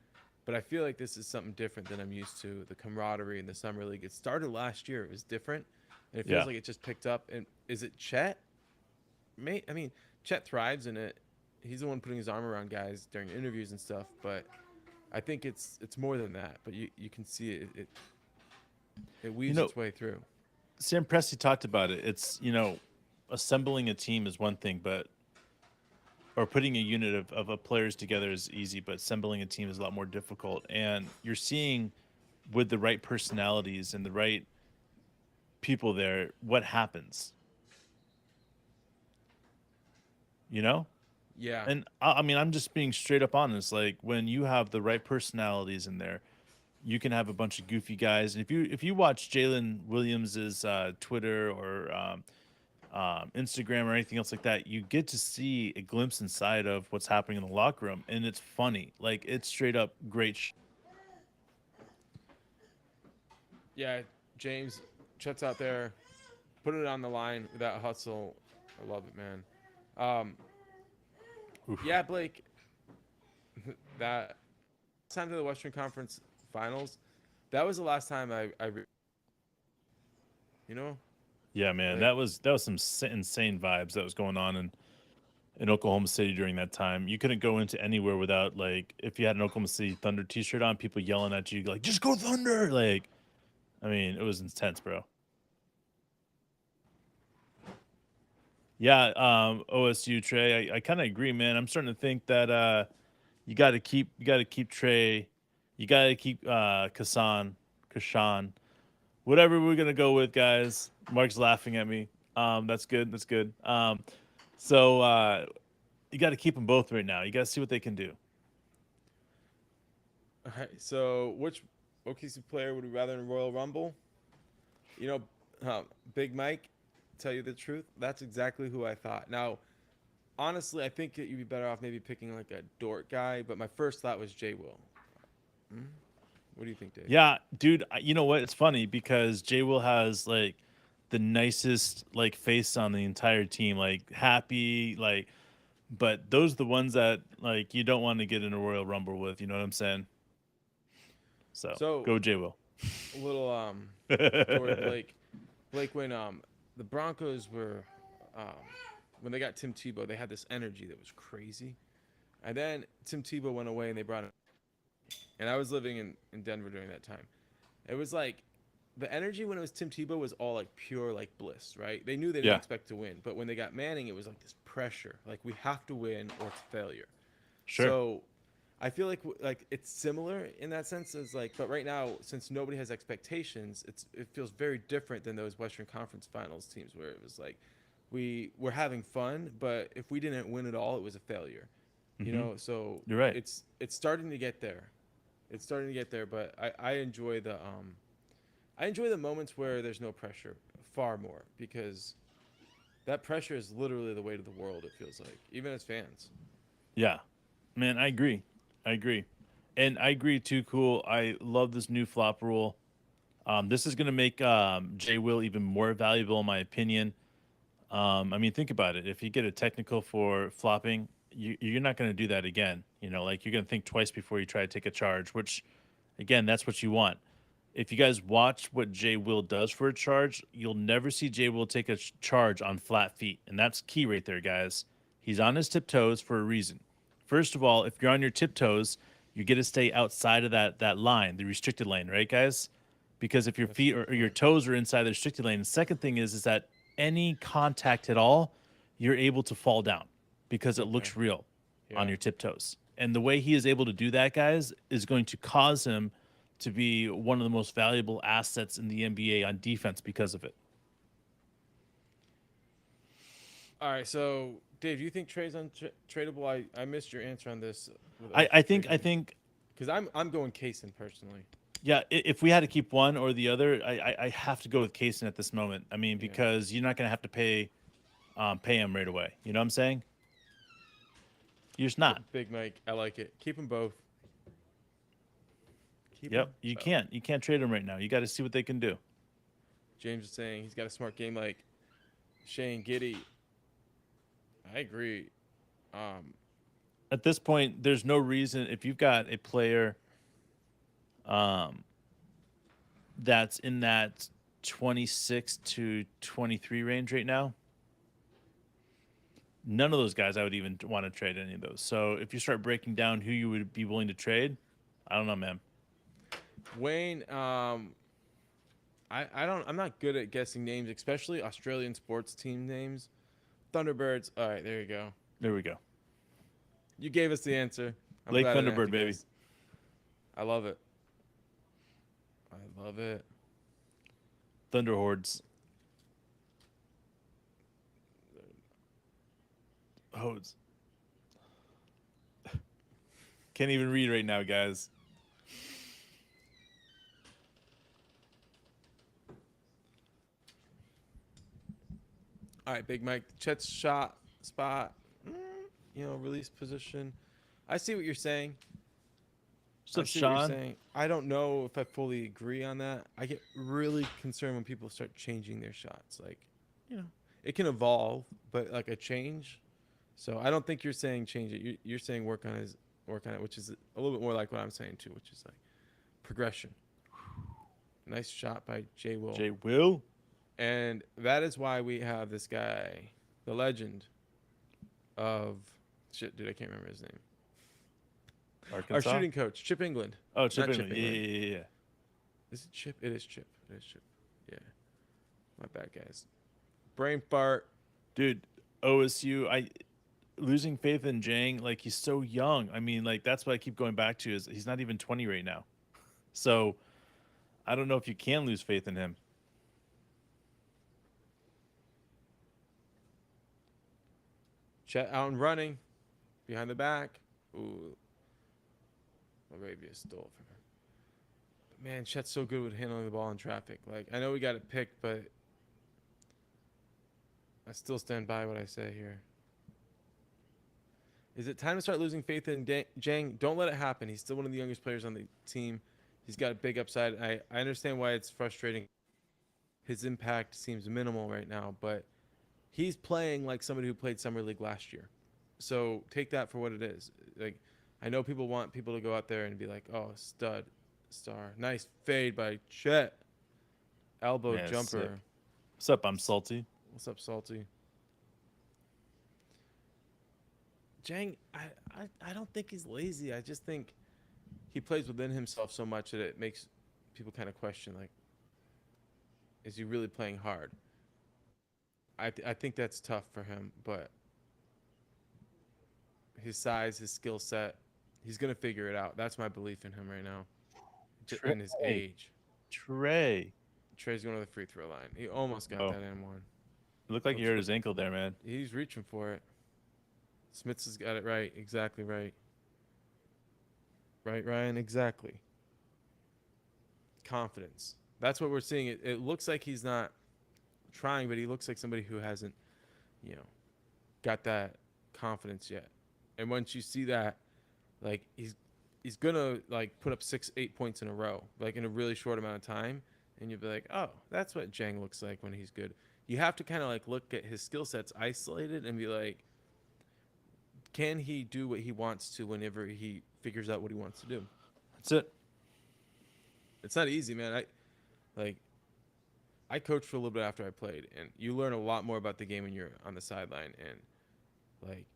But I feel like this is something different than I'm used to. The camaraderie in the summer league. It started last year. It was different, and it feels Yeah. like it just picked up. And is it Chet? I mean, Chet thrives in it. He's the one putting his arm around guys during interviews and stuff. But I think it's more than that. But you can see it You weaves know, its way through. Sam Presti talked about it. It's, assembling a team is one thing, but or putting a unit of players together is easy, but assembling a team is a lot more difficult. And you're seeing with the right personalities and the right people there, what happens, you know? Yeah. And I mean, I'm just being straight up honest. Like when you have the right personalities in there, you can have a bunch of goofy guys. And if you watch Jalen Williams's Twitter or Instagram or anything else like that, you get to see a glimpse inside of what's happening in the locker room, and it's funny. Like it's straight up great. Yeah, James, Chet's out there, put it on the line with that hustle. I love it, man. Um, Oof. yeah, Blake, that time to the Western Conference Finals, that was the last time you know, Yeah, man, like that was some insane vibes that was going on in Oklahoma City during that time. You couldn't go into anywhere without like if you had an Oklahoma City Thunder T-shirt on, people yelling at you like, "Just go Thunder!" Like, I mean, it was intense, bro. Yeah, OSU Trey, I kind of agree, man. I'm starting to think that you got to keep Trey, you got to keep Kashan, whatever we're gonna go with, guys. Mark's laughing at me. That's good. That's good. So you got to keep them both right now. You got to see what they can do. all right, so which OKC player would we rather in Royal Rumble? You know, Big Mike, tell you the truth, that's exactly who I thought. Now, honestly, I think that you'd be better off maybe picking like a Dort guy, but my first thought was Jay Will. Hmm? What do you think, Dave? Yeah, dude. You know what? It's funny because Jay Will has like the nicest like face on the entire team, like happy, like. But those are the ones that like you don't want to get in a Royal Rumble with. You know what I'm saying? So So, go Jay Will. a little story, Blake. Blake, when the Broncos were um when they got Tim Tebow, they had this energy that was crazy. And then Tim Tebow went away and they brought him, and I was living in Denver during that time. It was like the energy when it was Tim Tebow was all like pure like bliss, right? They knew they didn't Yeah, expect to win, but when they got Manning, it was like this pressure, like we have to win or it's failure. sure. So I feel like it's similar in that sense as like, but right now since nobody has expectations, it feels very different than those Western Conference Finals teams where it was like we were having fun, but if we didn't win it all, it was a failure. You Hmm. know, so You're right. it's starting to get there. It's starting to get there, but I enjoy the moments where there's no pressure far more because that pressure is literally the weight of the world. It feels like even as fans. Yeah, man, I agree. I agree, and I agree too. Cool. I love this new flop rule. This is gonna make Jay Will even more valuable, in my opinion. I mean, think about it. If you get a technical for flopping, you're not going to do that again. Like you're going to think twice before you try to take a charge, which, again, that's what you want. If you guys watch what Jay Will does for a charge, you'll never see Jay Will take a charge on flat feet. And that's key right there, guys. He's on his tiptoes for a reason. First of all, if you're on your tiptoes, you get to stay outside of that line, the restricted lane, right, guys? Because if your That's a feet good or your point. toes are inside the restricted lane, the second thing is that any contact at all, you're able to fall down. because it Okay. looks real on Yeah. your tiptoes. And the way he is able to do that, guys, is going to cause him to be one of the most valuable assets in the NBA on defense because of it. All right. So, Dave, do you think Trey's untradeable? I missed your answer on this. I think because I'm going Kaysen personally. yeah, if we had to keep one or the other, I have to go with Kaysen at this moment. I mean, Yeah. because you're not going to have to pay him right away. You know what I'm saying? You're just not. Big Mike, I like it. Keep them both. Keep Yep, them you both. can't trade him right now. You got to see what they can do. James is saying he's got a smart game like Shane Giddy. I agree. At this point, there's no reason if you've got a player that's in that 26 to 23 range right now, none of those guys I would even want to trade any of those. So if you start breaking down who you would be willing to trade, I don't know, man. Wayne, I'm not good at guessing names, especially Australian sports team names. Thunderbirds. All right, there you go. There we go. You gave us the answer. I'm Lake glad I didn't have Thunderbird, to baby. guess. I love it. I love it. Thunder Hordes. Hodes. Can't even read right now, guys. All right, Big Mike. Chet's shot spot. Release position. I see what you're saying. What's up, I see what you're Sean? saying. I don't know if I fully agree on that. I get really concerned when people start changing their shots. Like, it can evolve, but like a change. So I don't think you're saying change it. You're saying work on it, which is a little bit more like what I'm saying too, which is like progression. Nice shot by Jay Will. Jay Will? And that is why we have this guy, the legend of shit, dude, I can't remember his name. Arkansas? Our shooting coach, Chip England. Oh, Chip Not England. Yeah. Is it Chip? It is Chip. Yeah. My bad, guys. Brain fart. Dude, OSU, losing faith in Jang, like he's so young. I mean, like that's what I keep going back to is he's not even 20 right now. So I don't know if you can lose faith in him. Chet out and running. Behind the back. Ooh. Arabia stole from him. But man, Chet's so good with handling the ball in traffic. Like, I know we got it picked, but I still stand by what I say here. Is it time to start losing faith in Jang? Don't let it happen. He's still one of the youngest players on the team. He's got a big upside. I understand why it's frustrating. His impact seems minimal right now, but he's playing like somebody who played Summer League last year. So take that for what it is. Like, I know people want people to go out there and be like, oh, stud, star. Nice fade by Chet. Elbow Man, jumper. sick. What's up? I'm salty. What's up, Salty? Jang, I don't think he's lazy. I just think he plays within himself so much that it makes people kind of question, like, is he really playing hard? I think that's tough for him, but his size, his skill set, he's going to figure it out. That's my belief in him right now. And his age. Trey. Trey's going to the free throw line. He almost got that and one. It looked like he hurt his ankle there, man. He's reaching for it. Smits has got it right. Exactly right. Right, Ryan? Exactly. Confidence. That's what we're seeing. It looks like he's not trying, but he looks like somebody who hasn't, got that confidence yet. And once you see that, like, he's gonna like put up 6-8 points in a row, like in a really short amount of time, and you'll be like, oh, that's what Jang looks like when he's good. You have to kind of like look at his skill sets isolated and be like, can he do what he wants to whenever he figures out what he wants to do? That's it. It's not easy, man. I coached for a little bit after I played, and you learn a lot more about the game when you're on the sideline. And like,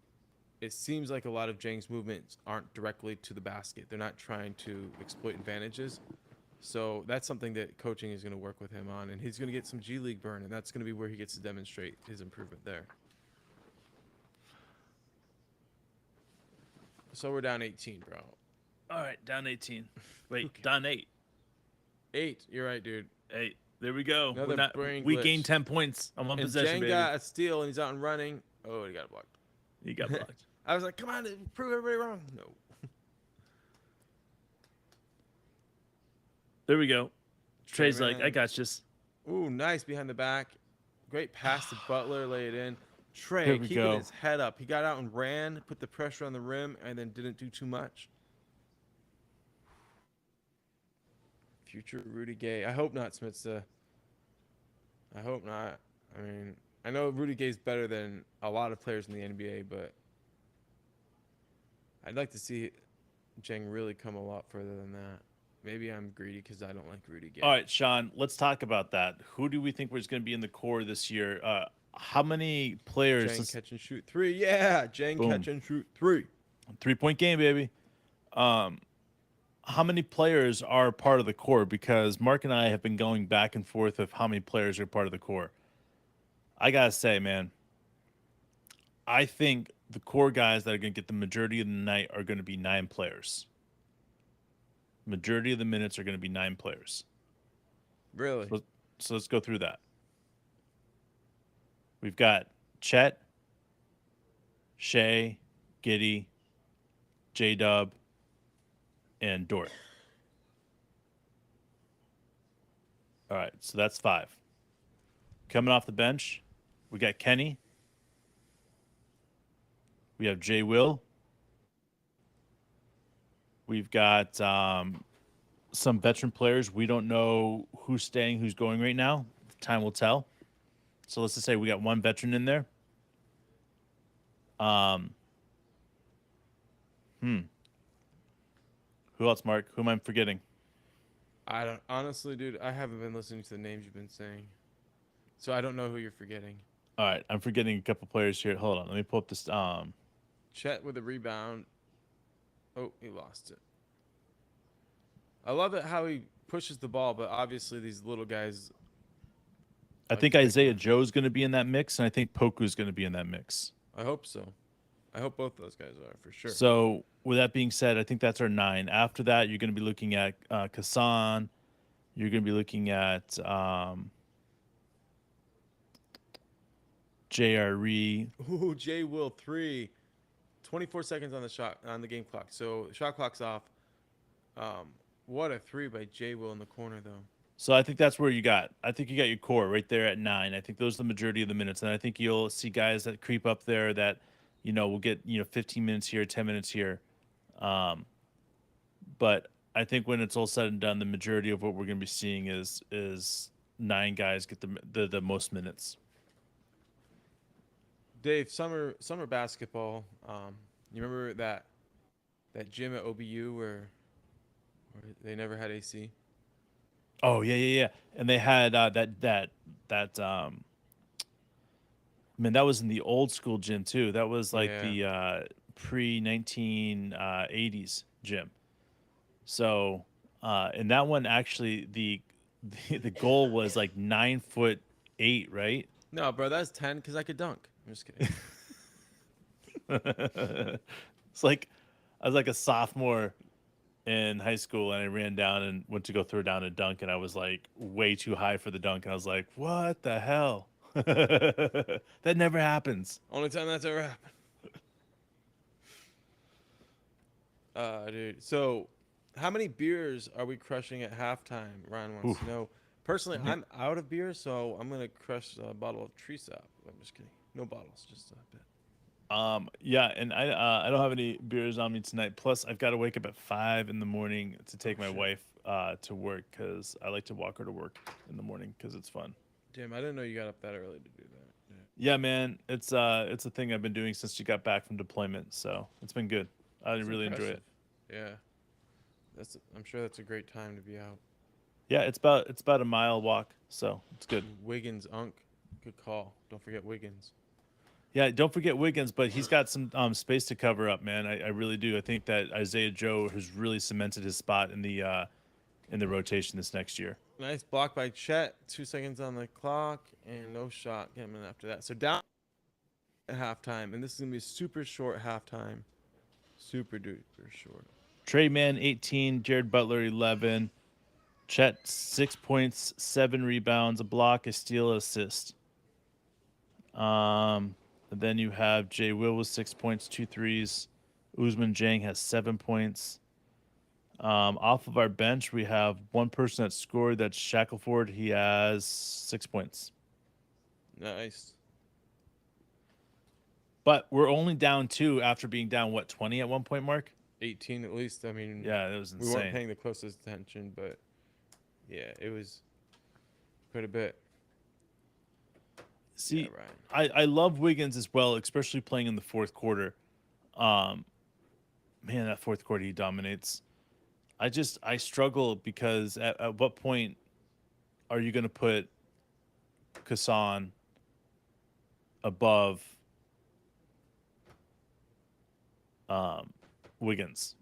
it seems like a lot of Jang's movements aren't directly to the basket. They're not trying to exploit advantages. So that's something that coaching is going to work with him on, and he's going to get some G League burn, and that's going to be where he gets to demonstrate his improvement there. So we're down 18, bro. All right, down 18. Wait, down 8. 8. You're right, dude. 8. There we go. Another brain We glitch. gained 10 points on one And possession, Jen baby. got a steal, and he's out and running. Oh, he got blocked. He got blocked. I was like, come on, prove everybody wrong. No. There we go. Trey's man. like, I got you. Ooh, nice behind the back. Great pass to Butler, lay it in. Trey Here we keeping go. his head up. He got out and ran, put the pressure on the rim, and then didn't do too much. Future Rudy Gay. I hope not, Smithsa. I hope not. I mean, I know Rudy Gay's better than a lot of players in the NBA, but I'd like to see Jeng really come a lot further than that. Maybe I'm greedy because I don't like Rudy Gay. All right, Sean, let's talk about that. Who do we think was going to be in the core this year? How many players? Jeng catch and shoot 3. Yeah, Jeng Boom. catch and shoot 3. 3-point game, baby. How many players are part of the core? Because Mark and I have been going back and forth of how many players are part of the core. I got to say, man, I think the core guys that are going to get the majority of the night are going to be 9 players. Majority of the minutes are going to be 9 players. Really? So let's go through that. We've got Chet, Shea, Giddey, J-Dub, and Dort. All right, so that's 5. Coming off the bench, we got Kenny. We have Jay Will. We've got some veteran players. We don't know who's staying, who's going right now. Time will tell. So let's just say we got 1 veteran in there. Who else, Mark? Who am I forgetting? I don't honestly, dude. I haven't been listening to the names you've been saying, so I don't know who you're forgetting. All right, I'm forgetting a couple players here. Hold on, let me pull up this. Chet with a rebound. Oh, he lost it. I love it how he pushes the ball, but obviously these little guys. I think Isaiah Joe's going to be in that mix, and I think Poku's going to be in that mix. I hope so. I hope both those guys are for sure. So with that being said, I think that's our 9. After that, you're going to be looking at Kassan. You're going to be looking at JRE. Ooh, Jay Will 3. 24 seconds on the game clock. So shot clock's off. What a 3 by Jay Will in the corner though. So I think that's where you got. I think you got your core right there at 9. I think those are the majority of the minutes, and I think you'll see guys that creep up there that, will get 15 minutes here, 10 minutes here. But I think when it's all said and done, the majority of what we're going to be seeing is 9 guys get the most minutes. Dave, summer basketball. You remember that gym at OBU where they never had AC? Oh yeah. And they had that man, that was in the old school gym too. That was like the pre-1980s gym. So in that one actually the goal was like 9'8", right? No, bro, that's 10 because I could dunk. I'm just kidding. It's like I was like a sophomore in high school, and I ran down and went to go throw down a dunk, and I was like way too high for the dunk, and I was like, what the hell? That never happens. Only time that's ever happened. Dude. So how many beers are we crushing at halftime? Ryan wants to know. Personally, I'm out of beer, so I'm gonna crush a bottle of Tree Sap. I'm just kidding. No bottles, just a bit. Yeah, and I don't have any beers on me tonight. Plus, I've got to wake up at 5 in the morning to take my wife to work because I like to walk her to work in the morning because it's fun. Damn, I didn't know you got up that early to do that. Yeah, man, it's a thing I've been doing since you got back from deployment, so it's been good. I really enjoy it. Yeah, I'm sure that's a great time to be out. Yeah, it's about a mile walk, so it's good. Wiggins, Unk, good call. Don't forget Wiggins. Yeah, don't forget Wiggins, but he's got some space to cover up, man. I really do. I think that Isaiah Joe has really cemented his spot in the rotation this next year. Nice block by Chet. 2 seconds on the clock and no shot coming after that. So down at halftime, and this is gonna be a super short halftime. Super duper short. Trey Mann 18, Jared Butler 11, Chet 6 points, 7 rebounds, a block, a steal, assist. And then you have Jay Will with 6 points, 2 threes. Usman Jang has 7 points. Off of our bench, we have one person that scored. That's Shackelford. He has 6 points. Nice. But we're only down 2 after being down, 20 at one point, Mark? 18 at least. I mean, Yeah, that was we weren't insane. paying the closest attention, but yeah, it was quite a bit. See, Yeah, Ryan. I love Wiggins as well, especially playing in the fourth quarter. Man, that fourth quarter he dominates. I struggle because at what point are you going to put Kassan above Wiggins,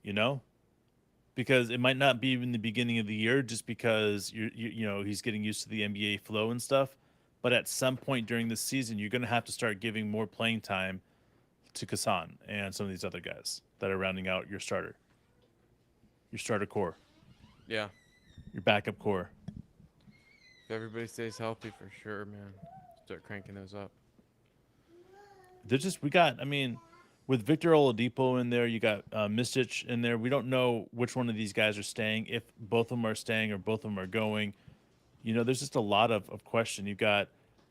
because it might not be even the beginning of the year just because he's getting used to the NBA flow and stuff, but at some point during the season you're going to have to start giving more playing time to Kassan and some of these other guys that are rounding out your starter core, Yeah. your backup core. If everybody stays healthy, for sure, man. Start cranking those up. With Victor Oladipo in there, you got Mistic in there. We don't know which one of these guys are staying, if both of them are staying or both of them are going. There's just a lot of question. You've got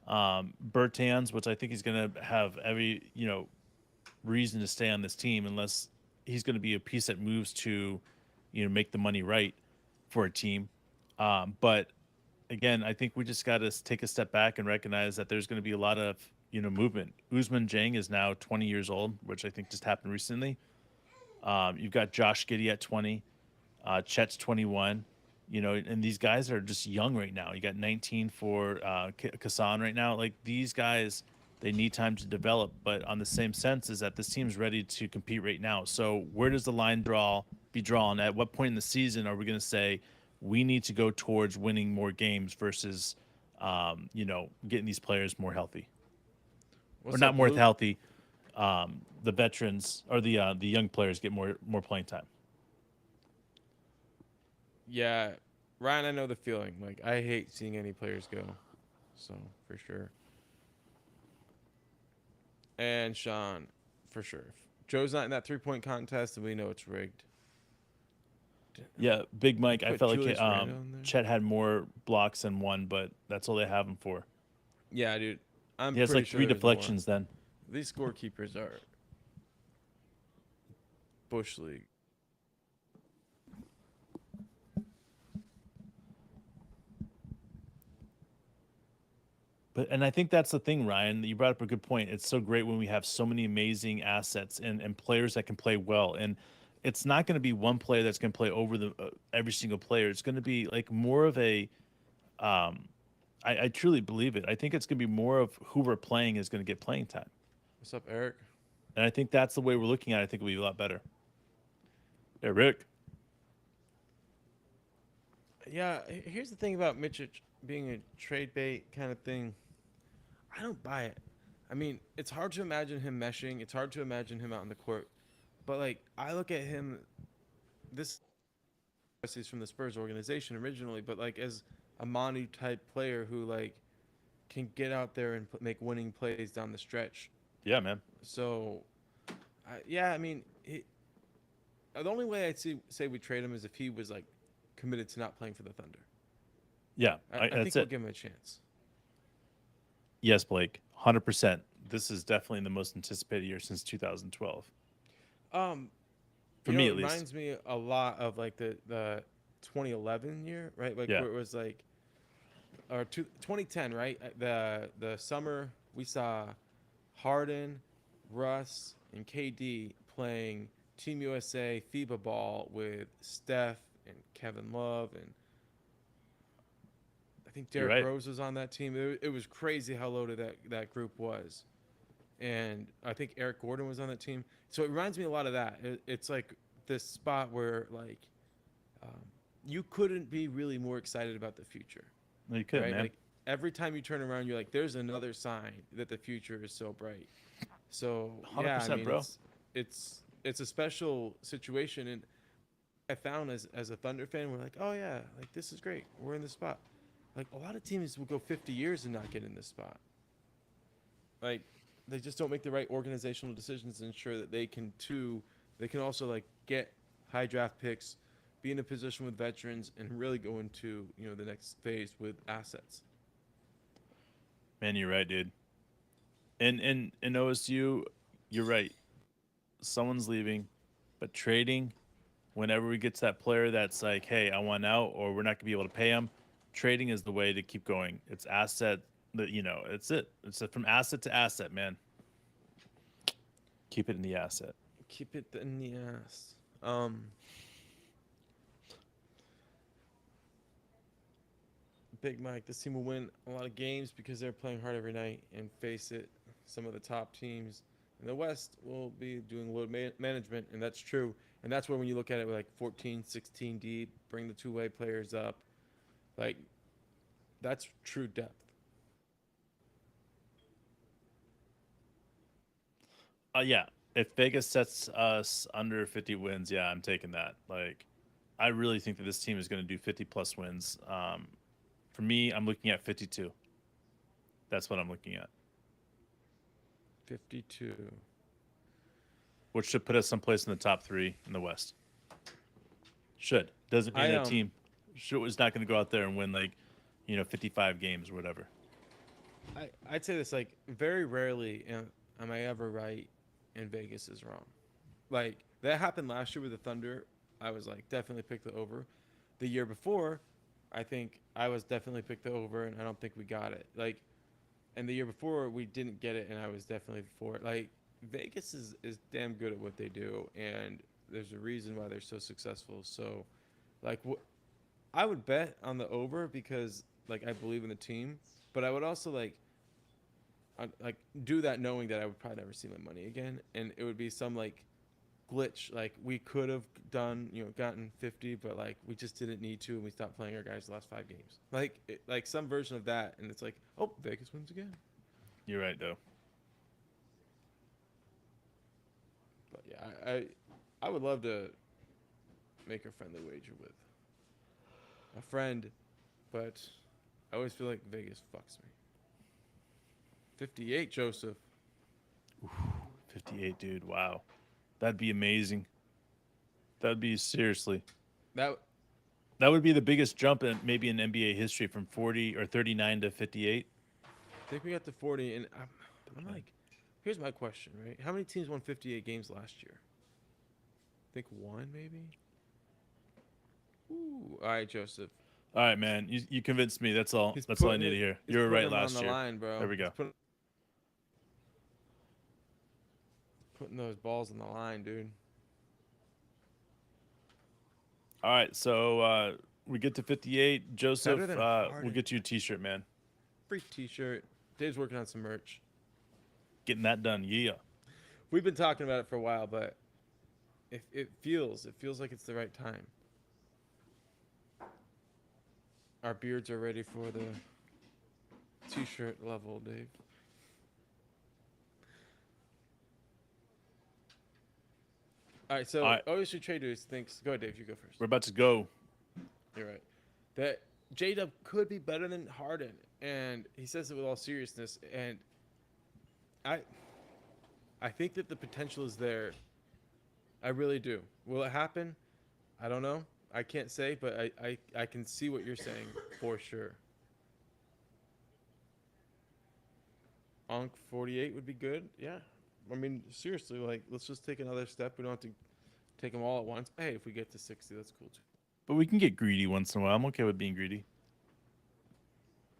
Bertans, which I think he's going to have every, reason to stay on this team unless he's going to be a piece that moves to, make the money right for a team. But again, I think we just got to take a step back and recognize that there's going to be a lot of, movement. Usman Jang is now 20 years old, which I think just happened recently. You've got Josh Giddey at 20, Chet's 21, and these guys are just young right now. You got 19 for Kassan right now. Like, these guys, they need time to develop, but on the same sense is that this team's ready to compete right now. So where does the line be drawn? At what point in the season are we going to say we need to go towards winning more games versus, getting these players more healthy? What's Or not up, more Luke? healthy. The veterans or the young players get more playing time. Yeah, Ryan, I know the feeling. Like, I hate seeing any players go. So, for sure. And Sean, for sure. If Joe's not in that 3-point contest, then we know it's rigged. Yeah, Big Mike. I Put felt like Julius Randle in there? Chet had more blocks than one, but that's all they have him for. Yeah, dude. I'm He has pretty like sure 3 there's more. deflections then. These scorekeepers are Bush League. And I think that's the thing, Ryan. You brought up a good point. It's so great when we have so many amazing assets and players that can play well. And it's not going to be one player that's going to play over the every single player. It's going to be like more of a. I truly believe it. I think it's going to be more of who we're playing is going to get playing time. What's up, Eric? And I think that's the way we're looking at it. I think it'll be a lot better. Eric. Yeah, here's the thing about Mitch being a trade bait kind of thing. I don't buy it. I mean, it's hard to imagine him meshing. It's hard to imagine him out in the court. But, like, I look at him, this is from the Spurs organization originally, but, like, as a Manu-type player who, like, can get out there and make winning plays down the stretch. Yeah, man. So, I mean, the only way I'd say we trade him is if he was, like, committed to not playing for the Thunder. Yeah, I think we'll give him a chance. Yes, Blake, 100%. This is definitely the most anticipated year since 2012. For me, at least. It reminds me a lot of like the 2011 year, right? Like where it was like, or 2010, right? The summer we saw Harden, Russ, and KD playing Team USA FIBA ball with Steph and Kevin Love, and I think Derrick Rose was on that team. It was crazy how loaded that group was. And I think Eric Gordon was on that team. So it reminds me a lot of that. It's like this spot where, like, you couldn't be really more excited about the future. No, you couldn't, right? man. Like, every time you turn around, you're like, there's another sign that the future is so bright. So, 100%, yeah, I mean, bro. it's it's a special situation, and I found as a Thunder fan, we're like, oh yeah, like this is great. We're in this spot. Like a lot of teams will go 50 years and not get in this spot. Like they just don't make the right organizational decisions to ensure that they can also like get high draft picks, be in a position with veterans, and really go into the next phase with assets. Man, you're right, dude. And in OSU, you're right. Someone's leaving, but trading whenever we get to that player that's like, hey, I want out, or we're not gonna be able to pay him, trading is the way to keep going. It's asset that it's it. It's from asset to asset, man. Keep it in the asset. Keep it in the ass. Big Mike, this team will win a lot of games because they're playing hard every night. And face it, some of the top teams in the West will be doing load management, and that's true. And that's where when you look at it with like 14, 16 deep, bring the two-way players up, like that's true depth. Yeah. If Vegas sets us under 50 wins, yeah, I'm taking that. Like, I really think that this team is going to do 50 plus wins. For me, I'm looking at 52. That's what I'm looking at. 52. Which should put us someplace in the top 3 in the West. Should. Doesn't mean a team is not going to go out there and win 55 games or whatever. I'd say this, like, very rarely am I ever right and Vegas is wrong. Like, that happened last year with the Thunder. I was like, definitely pick the over. The year before, I think I was definitely picked the over, and I don't think we got it. Like, and the year before we didn't get it, and I was definitely for it. Like, Vegas is damn good at what they do, and there's a reason why they're so successful. So, like, I would bet on the over because like I believe in the team, but I would also like do that knowing that I would probably never see my money again, and it would be some like glitch. Like we could have done, gotten 50, but like we just didn't need to, and we stopped playing our guys the last 5 games. Like some version of that, and it's like, oh, Vegas wins again. You're right, though. But yeah, I would love to make a friendly wager with a friend, but I always feel like Vegas fucks me. 58, Joseph. Ooh, 58, dude. Wow. That'd be amazing. That'd be seriously. That would be the biggest jump in maybe in NBA history from 40 or 39 to 58. I think we got to 40, and I'm like, here's my question, right? How many teams won 58 games last year? I think one, maybe. Ooh, all right, Joseph. All right, man. You convinced me. That's all. That's all I need to hear. You were right last year. Line, bro. There we go. Putting those balls on the line, dude. All right, so we get to 58. Joseph, we'll get you a T-shirt, man. Free T-shirt. Dave's working on some merch. Getting that done, yeah. We've been talking about it for a while, but it feels like it's the right time. Our beards are ready for the T-shirt level, Dave. All right, so OSU Traders thinks. Go ahead, Dave. You go first. We're about to go. You're right. That J-Dub could be better than Harden, and he says it with all seriousness. And I think that the potential is there. I really do. Will it happen? I don't know. I can't say, but I can see what you're saying for sure. Onk 48 would be good. Yeah. I mean, seriously, like, let's just take another step. We don't have to take them all at once. Hey, if we get to 60, that's cool too. But we can get greedy once in a while. I'm okay with being greedy.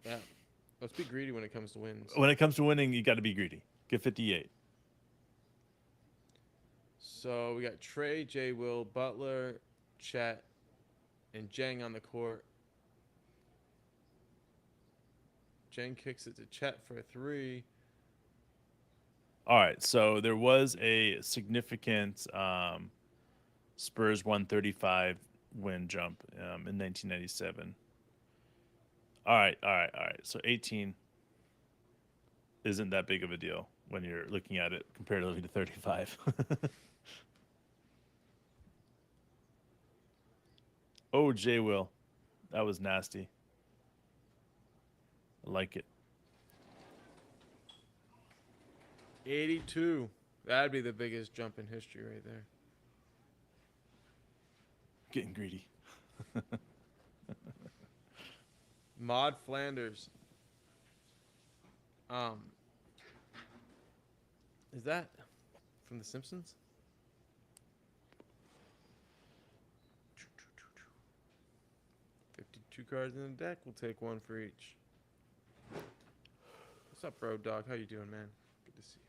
Yeah. Let's be greedy when it comes to wins. When it comes to winning, you got to be greedy. Get 58. So we got Trey, J. Will, Butler, Chet, and Jang on the court. Jang kicks it to Chet for a 3. All right, so there was a significant Spurs 135 win jump in 1997. All right. So 18 isn't that big of a deal when you're looking at it comparatively to 35. Oh, J Will. That was nasty. I like it. 82. That'd be the biggest jump in history right there. Getting greedy. Maud Flanders. Is that from The Simpsons? $52 cards in the deck. We'll take one for each. What's up, Road Dog? How you doing, man? Good to see you.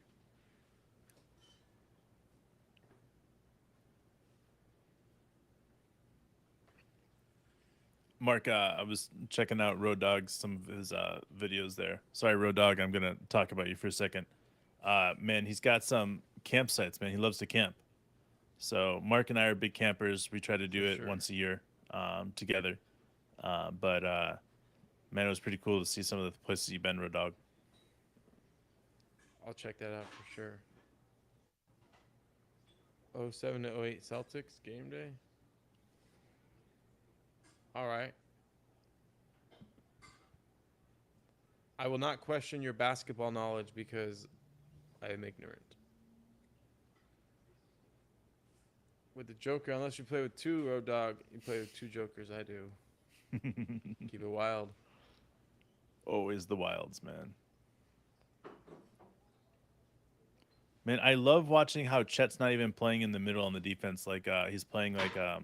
Mark, I was checking out Road Dog, some of his videos there. Sorry, Road Dog, I'm gonna talk about you for a second. Man, he's got some campsites, man. He loves to camp. So Mark and I are big campers. We try to do For it sure. once a year together. But man, it was pretty cool to see some of the places you've been, Road Dog. I'll check that out for sure. 07 to 08 Celtics game day. All right. I will not question your basketball knowledge because I am ignorant. With the Joker, unless you play with two, Road Dog, you play with two Jokers. I do. Keep it wild. Always the wilds, man. Man, I love watching how Chet's not even playing in the middle on the defense. Like he's playing like a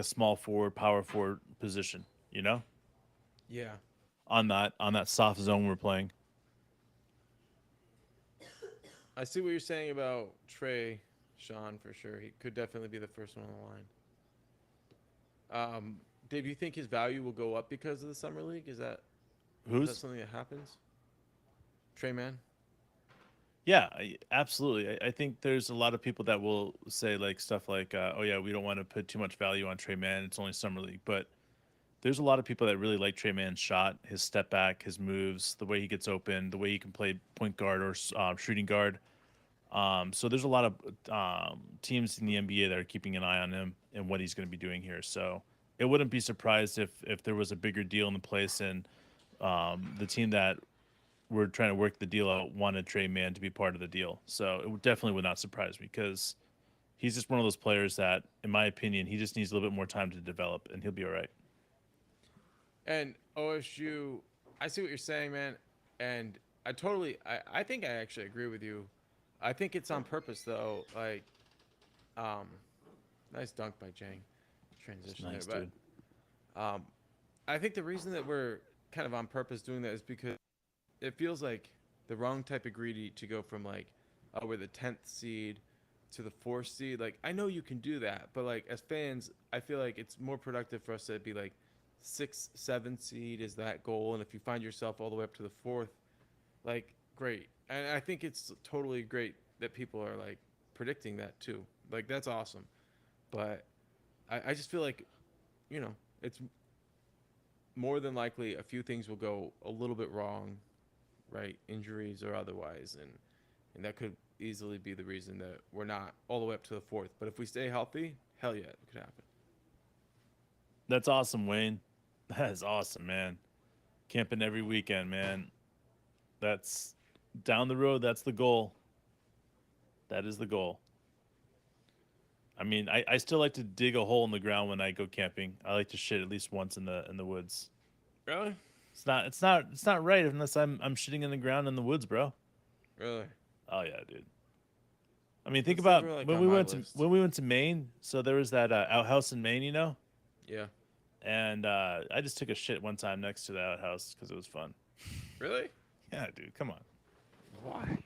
small forward, power forward position. You know, Yeah. on that soft zone we're playing. I see what you're saying about Trey, Sean, for sure. He could definitely be the first one on the line. Dave, do you think his value will go up because of the summer league? Is that something that happens? Trey Man? Yeah, absolutely. I think there's a lot of people that will say like stuff like, "Oh yeah, we don't want to put too much value on Trey Man. It's only summer league." But there's a lot of people that really like Trey Man's shot, his step back, his moves, the way he gets open, the way he can play point guard or shooting guard. So there's a lot of teams in the NBA that are keeping an eye on him and what he's going to be doing here. So it wouldn't be surprised if there was a bigger deal in the place and the team that we're trying to work the deal out wanted Trey Man to be part of the deal. So it definitely would not surprise me because he's just one of those players that, in my opinion, he just needs a little bit more time to develop and he'll be all right. And OSU, I see what you're saying, man. And I think I actually agree with you. I think it's on purpose, though. Like, nice dunk by Jang. Transition Nice, there. dude. But I think the reason that we're kind of on purpose doing that is because it feels like the wrong type of greedy to go from like, oh, we're the 10th seed to the 4th seed. Like, I know you can do that, but like as fans, I feel like it's more productive for us to be like 6th, 7th seed is that goal. And if you find yourself all the way up to the 4th, like, great. And I think it's totally great that people are like predicting that too. Like, that's awesome. But I just feel like, it's more than likely a few things will go a little bit wrong, right? Injuries or otherwise. And that could easily be the reason that we're not all the way up to the 4th. But if we stay healthy, hell yeah, it could happen. That's awesome, Wayne. That is awesome, man. Camping every weekend, man. That's down the road. That's the goal. That is the goal. I mean, I still like to dig a hole in the ground when I go camping. I like to shit at least once in the woods. Really? It's not right unless I'm shitting in the ground in the woods, bro. Really? Oh yeah, dude. I mean, think That's about never like when on we my went to list. when we went to Maine. So there was that outhouse in Maine, Yeah. and I just took a shit one time next to the outhouse because it was fun. Really? Yeah, dude, come on. Why?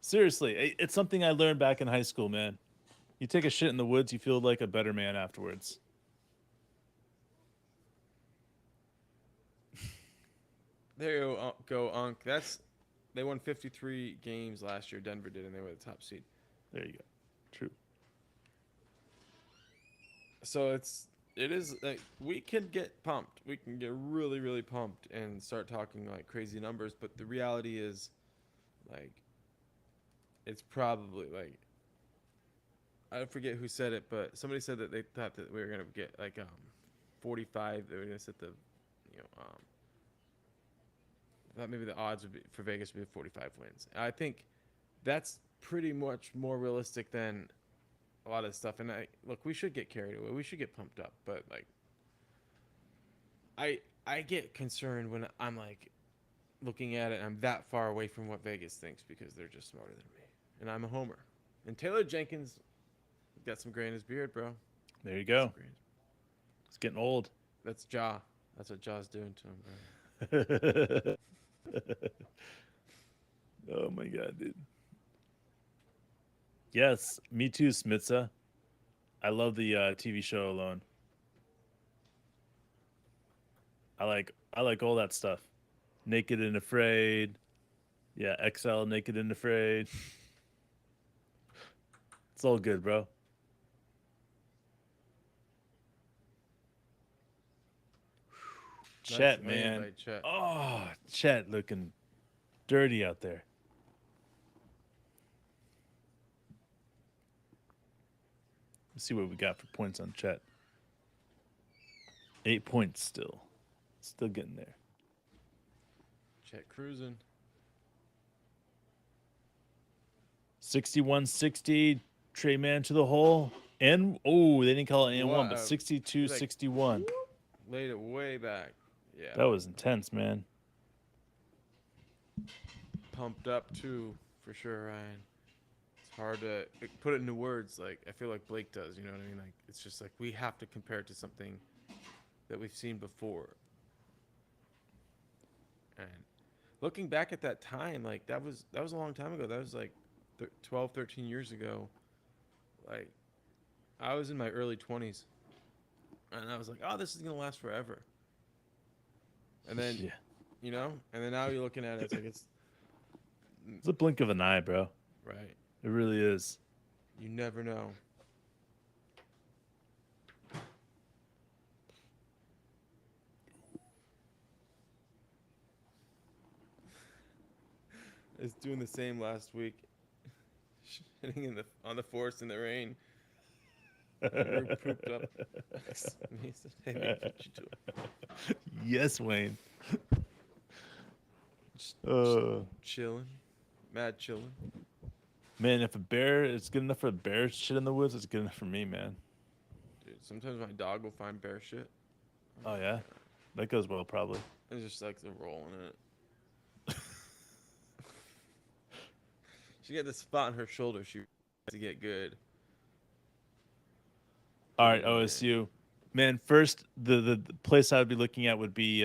Seriously, it's something I learned back in high school, man. You take a shit in the woods, you feel like a better man afterwards. There you go, Unc. They won 53 games last year. Denver did, and they were the top seed. There you go. True. So it is like we can get pumped. We can get really, really pumped and start talking like crazy numbers. But the reality is, like, it's probably like I forget who said it, but somebody said that they thought that we were gonna get like 45. They were gonna set the, you know, thought maybe the odds would be for Vegas would be 45 wins. I think that's pretty much more realistic than a lot of stuff. And I look, we should get carried away. We should get pumped up, but like, I get concerned when I'm like looking at it. And I'm that far away from what Vegas thinks because they're just smarter than me, and I'm a homer. And Taylor Jenkins got some gray in his beard, bro. There you go. It's getting old. That's Ja. That's what Ja's doing to him, bro. Oh my god, dude. Yes, me too, Smitsa. I love the TV show Alone. I like all that stuff. Naked and Afraid. Yeah, XL Naked and Afraid. It's all good, bro. Chet, man. Chet. Oh, Chet looking dirty out there. Let's see what we got for points on Chet. 8 points still. Still getting there. Chet cruising. 61-60. Trey Man to the hole. And, oh, they didn't call it and one, but 62-61. Laid it way back. Yeah. That was intense, man. Pumped up too, for sure, Ryan. It's hard to put it into words. Like I feel like Blake does. You know what I mean? Like it's just like we have to compare it to something that we've seen before. And looking back at that time, like that was a long time ago. That was like 12, 13 years ago. Like I was in my early 20s, and I was like, oh, this is gonna last forever. And then, Yeah. you know, and then now you're looking at it, it's like It's a blink of an eye, bro. right. It really is. You never know. I was doing the same last week, hitting on the force in the rain. We're pooped up. He said, hey, man, what you doing? Yes, Wayne. Just chilling, mad chilling. Man, if a bear is good enough for a bear shit in the woods, it's good enough for me, man. Dude, sometimes my dog will find bear shit. Oh yeah, that goes well probably. It's just like the roll in it. She got this spot on her shoulder. She to get good. All right, OSU, man. First, the place I would be looking at would be,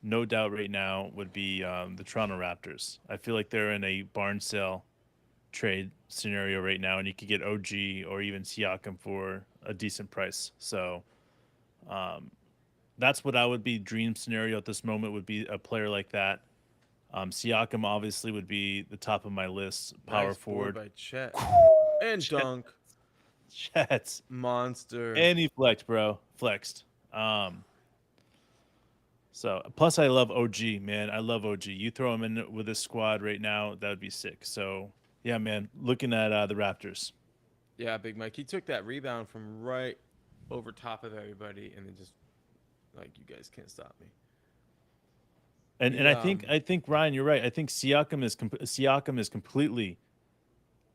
no doubt right now would be the Toronto Raptors. I feel like they're in a barn sale trade scenario right now, and you could get OG or even Siakam for a decent price. So, that's what I would be dream scenario at this moment would be a player like that. Siakam obviously would be the top of my list. Power Nice forward. by Chet. And dunk. Chet. Monster. And he flexed, bro. Flexed. So plus I love OG, man. I love OG. You throw him in with this squad right now, that would be sick. So yeah, man. Looking at the Raptors. Yeah, Big Mike. He took that rebound from right over top of everybody, and then just like you guys can't stop me. And I think Ryan, you're right. I think Siakam is completely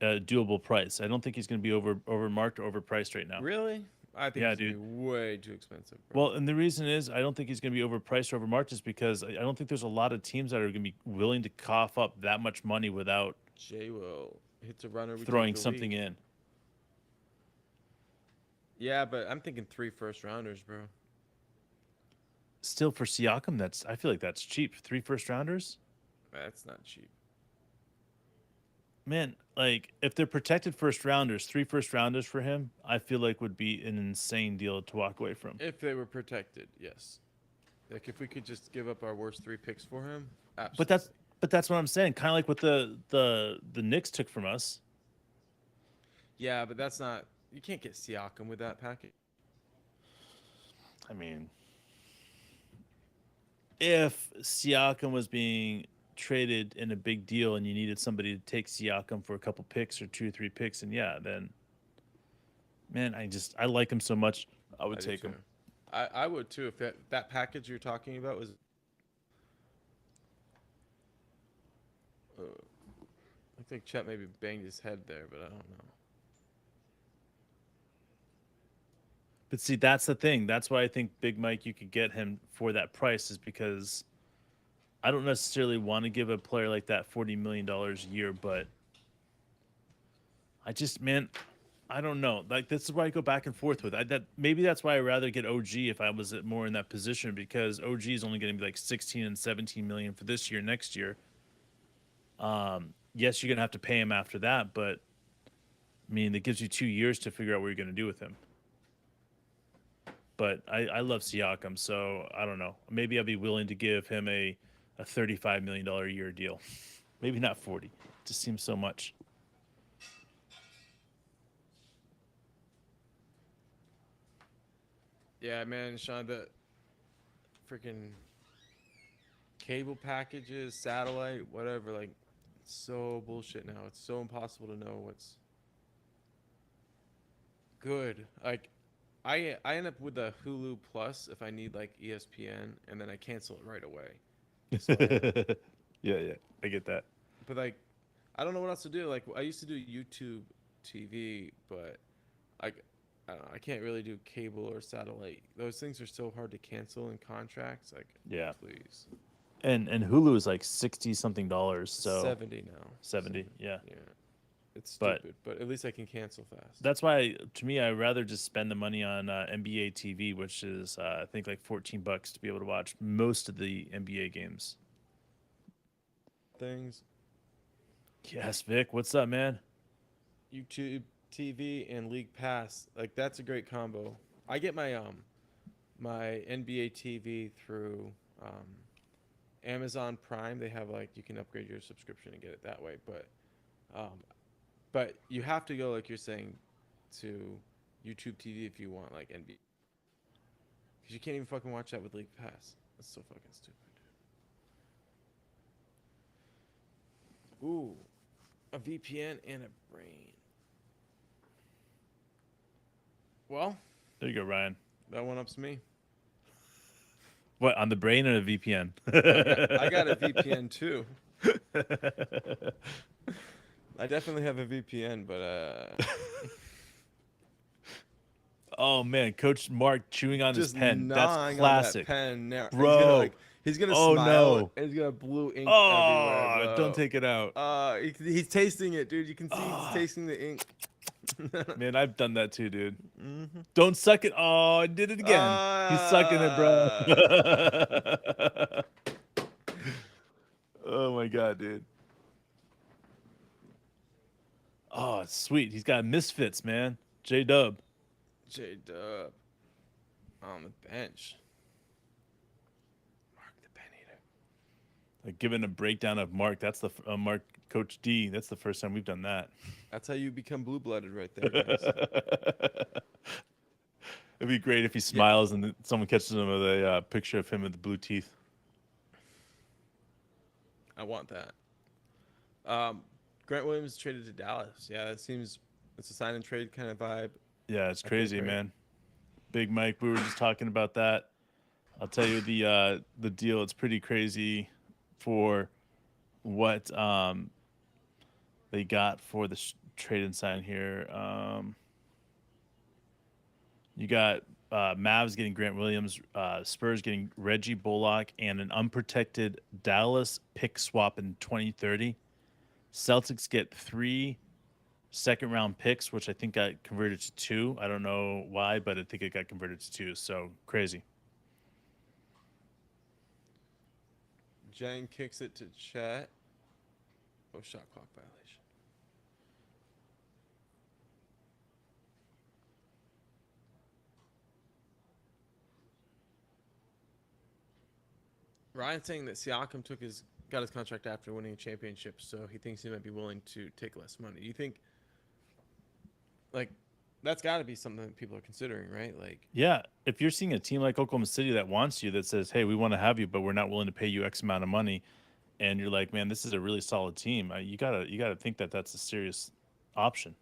doable price. I don't think he's going to be overmarked or overpriced right now. Really? I think Yeah, it's gonna dude. be way too expensive. Bro. Well, and the reason is I don't think he's going to be overpriced or overmarked is because I don't think there's a lot of teams that are going to be willing to cough up that much money without Jay will hits a runner throwing something in. Yeah, but I'm thinking 3 first-rounders, bro. Still for Siakam, I feel like that's cheap. 3 first-rounders? That's not cheap. Man, like if they're protected first-rounders, 3 first-rounders for him, I feel like would be an insane deal to walk away from. If they were protected, yes. Like if we could just give up our worst 3 picks for him, absolutely. But that's what I'm saying. Kind of like what the Knicks took from us. Yeah, but that's not. You can't get Siakam with that package. I mean, if Siakam was being traded in a big deal and you needed somebody to take Siakam for a couple picks or 2 or 3 picks, and yeah, then Man, I like him so much. I would I do take too. him. I would too if that package you're talking about was. I think Chet maybe banged his head there, but I don't know. But see, that's the thing. That's why I think Big Mike, you could get him for that price, is because I don't necessarily want to give a player like that $40 million a year, but I just, man, I don't know. Like, this is why I go back and forth with. That maybe that's why I'd rather get OG if I was more in that position, because OG is only going to be like 16 and 17 million for this year, next year. Yes, you're going to have to pay him after that, but I mean, it gives you 2 years to figure out what you're going to do with him. But I love Siakam, so I don't know. Maybe I'll be willing to give him a $35 million a year deal. Maybe not 40. It just seems so much. Yeah, man, Sean, the freaking cable packages, satellite, whatever, like, it's so bullshit now. It's so impossible to know what's good. Like, I end up with a Hulu Plus if I need like ESPN, and then I cancel it right away. So Yeah, I get that. but like, I don't know what else to do. Like, I used to do YouTube TV, but I don't know, I can't really do cable or satellite. Those things are so hard to cancel in contracts. Like, Yeah. please. And Hulu is like 60 something dollars, so 70 now. 70, yeah. Yeah. It's But stupid, but at least I can cancel fast. that's why, to me, I'd rather just spend the money on NBA TV, which is I think like $14 to be able to watch most of the NBA games. Things, Yes, Vic, what's up, man? YouTube TV and League Pass, like that's a great combo. I get my NBA TV through Amazon Prime. They have like you can upgrade your subscription and get it that way, um, but you have to go like you're saying to YouTube TV if you want like NBA because you can't even fucking watch that with League Pass. That's so fucking stupid. Ooh, a VPN and a brain. Well, There you go, Ryan. that one ups me. What, on the brain or the VPN? I got a VPN too. I definitely have a VPN, but Oh man, Coach Mark chewing on his just pen. That's gnawing classic, on that pen now. bro. He's gonna Oh smile no. and he's gonna blue ink everywhere, Oh, don't bro. take it out. He's tasting it, dude. You can see he's Oh, tasting the ink. man, I've done that too, dude. Mm-hmm. Don't suck it. Oh, I did it again. He's sucking it, bro. Oh my god, dude. Oh, sweet. He's got Misfits, man. J Dub. J Dub on the bench. Mark the pen eater. Like giving a breakdown of Mark. That's the Mark Coach D. That's the first time we've done that. That's how you become blue blooded, right there, guys. It'd be great if he Yeah, smiles and someone catches him with a picture of him with the blue teeth. I want that. Grant Williams traded to Dallas. Yeah, that seems it's a sign and trade kind of vibe. Yeah, it's I think crazy, great. man. Big Mike, we were just talking about that. I'll tell you the deal. It's pretty crazy for what they got for the trade and sign here. You got Mavs getting Grant Williams, Spurs getting Reggie Bullock, and an unprotected Dallas pick swap in 2030. Celtics get 3 second-round picks, which I think got converted to 2. I don't know why, but I think it got converted to 2. So crazy. Jang kicks it to Chet. Oh, shot clock violation. Ryan's saying that Siakam got his contract after winning a championship, so he thinks he might be willing to take less money. You think, like, that's got to be something that people are considering, right? Like, Yeah, if you're seeing a team like Oklahoma City that wants you, that says, "Hey, we want to have you, but we're not willing to pay you X amount of money," and you're like, "Man, this is a really solid team," you gotta think that that's a serious option.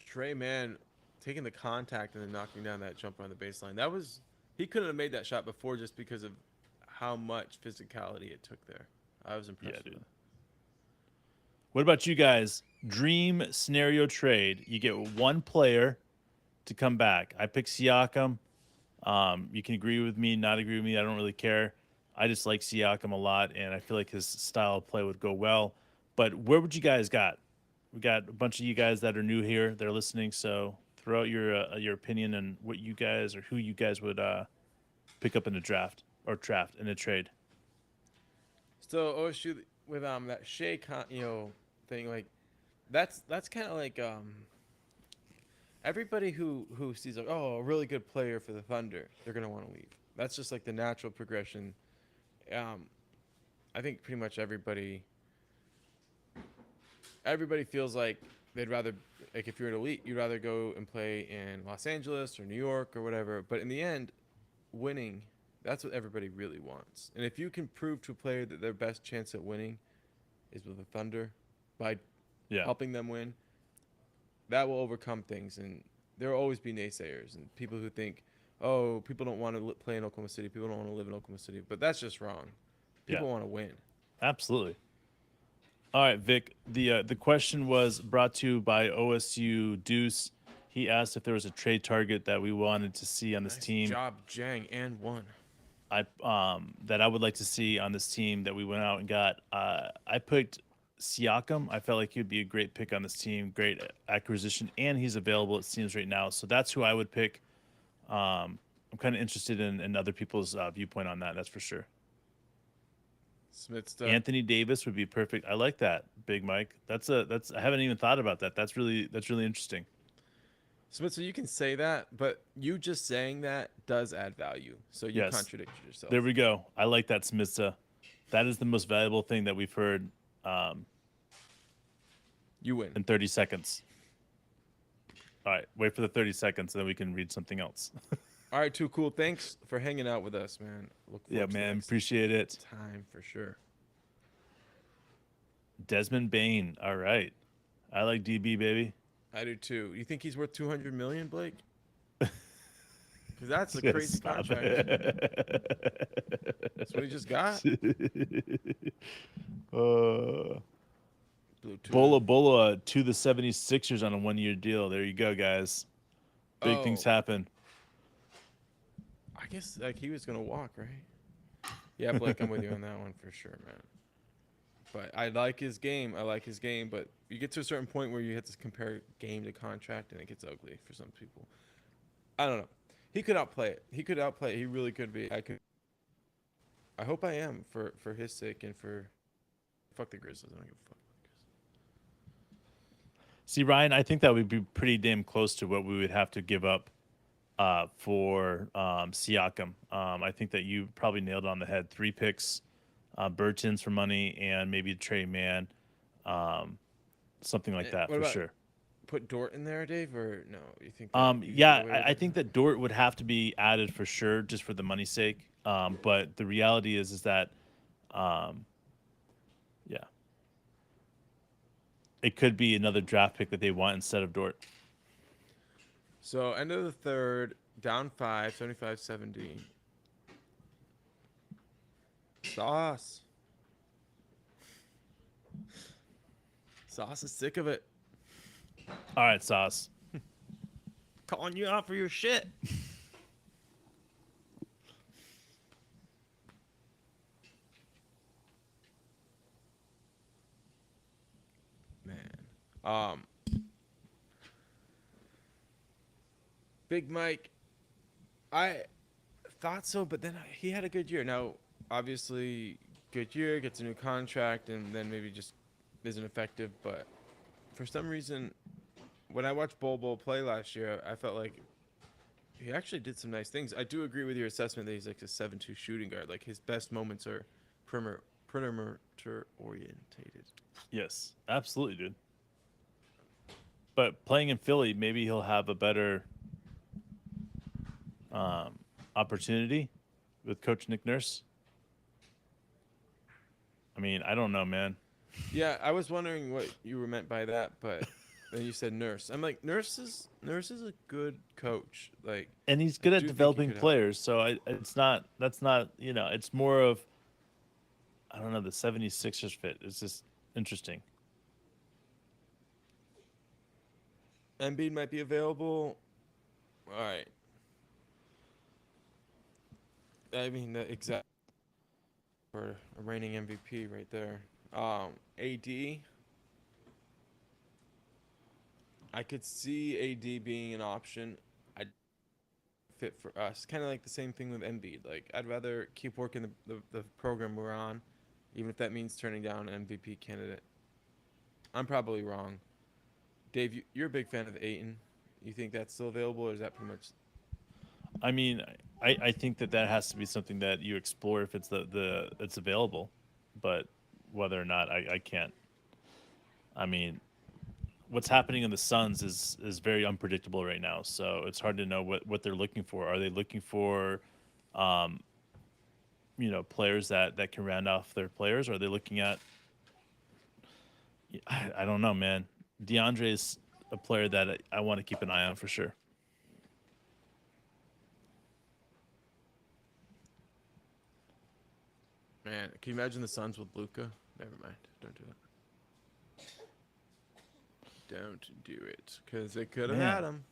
Trey Mann taking the contact and then knocking down that jumper on the baseline. That was he couldn't have made that shot before just because of how much physicality it took there. I was impressed. Yeah, with dude. that. What about you guys? Dream scenario trade. You get one player to come back. I pick Siakam. You can agree with me, not agree with me. I don't really care. I just like Siakam a lot, and I feel like his style of play would go well. But where would you guys got? We got a bunch of you guys that are new here. They're listening, so throw out your opinion and what you guys or who you guys would pick up in a draft or draft in a trade. So OSU with that Shea thing, like that's kind of like everybody who sees like, oh, a really good player for the Thunder, they're gonna want to leave. That's just like the natural progression. I think pretty much everybody feels like they'd rather, like, if you're an elite, you'd rather go and play in Los Angeles or New York or whatever. But in the end, winning, that's what everybody really wants. And if you can prove to a player that their best chance at winning is with the Thunder by Yeah. helping them win, that will overcome things. And there will always be naysayers and people who think, oh, people don't want to play in Oklahoma City. People don't want to live in Oklahoma City. But that's just wrong. People want to win. Absolutely. All right, Vic. The question was brought to you by OSU Deuce. He asked if there was a trade target that we wanted to see on this Nice team. job, Jang, and one. That I would like to see on this team that we went out and got. I picked Siakam. I felt like he would be a great pick on this team, great acquisition, and he's available it seems right now. So that's who I would pick. I'm kind of interested in other people's viewpoint on that. That's for sure. Smith stuff. Anthony Davis would be perfect. I like that, Big Mike. That's I haven't even thought about that. That's really interesting. Smith, so you can say that, but you just saying that does add value. So you contradicted yourself. There we go. I like that, Smitsa. That is the most valuable thing that we've heard. You win in 30 seconds. All right, wait for the 30 seconds, and then we can read something else. All right, too cool. Thanks for hanging out with us, man. Look Yeah, forward to man, next appreciate it. time for sure. Desmond Bain. All right, I like DB, baby. I do too. You think he's worth 200 million, Blake? Because that's a crazy contract. That's what he just got. Bola to the 76ers on a 1-year deal. There you go, guys. Big things happen. I guess like he was gonna walk, right? Yeah, Blake, I'm with you on that one for sure, man. But I like his game. But you get to a certain point where you have to compare game to contract, and it gets ugly for some people. I don't know. He could outplay it. He really could be. I hope I am for his sake and for fuck the Grizzlies. I don't give a fuck. See, Ryan, I think that would be pretty damn close to what we would have to give up for Siakam. I think that you probably nailed it on the head. 3 picks, Burton's for money, and maybe Trey Mann, something like that for sure. Put Dort in there, Dave, or no? You think? I think that Dort would have to be added for sure, just for the money's sake. But the reality is that, it could be another draft pick that they want instead of Dort. So end of the third, down 5, 75-70. Sauce is sick of it. All right, Sauce. Calling you out for your shit. Man. Big Mike, I thought so, but then he had a good year. Now, obviously, good year, gets a new contract, and then maybe just isn't effective. But for some reason, when I watched Bol play last year, I felt like he actually did some nice things. I do agree with your assessment that he's like a 7-2 shooting guard. Like, his best moments are perimeter orientated. Yes, absolutely, dude. But playing in Philly, maybe he'll have a better opportunity with Coach Nick Nurse. I mean, I don't know, man. Yeah, I was wondering what you were meant by that, but And you said Nurse. I'm like, Nurse is a good coach. Like, And he's I good at do think he developing could help. players. So it's not that's not it's more of I don't know the 76ers fit. It's just interesting. Embiid might be available. All right. I mean, the exact for a reigning MVP right there. AD. I could see AD being an option. I fit for us. Kind of like the same thing with Embiid. Like I'd rather keep working the program we're on, even if that means turning down an MVP candidate. I'm probably wrong. Dave, you're a big fan of Aiton. You think that's still available, or is that pretty much? I mean, I think that has to be something that you explore if it's the it's available, but whether or not I can't. I mean, what's happening in the Suns is very unpredictable right now. So it's hard to know what they're looking for. Are they looking for, um, players that can round off their players? Or are they looking at? I don't know, man. DeAndre is a player that I want to keep an eye on for sure. Man, can you imagine the Suns with Luca? Never mind. Don't do it. Don't do it, because they could have had Man, him.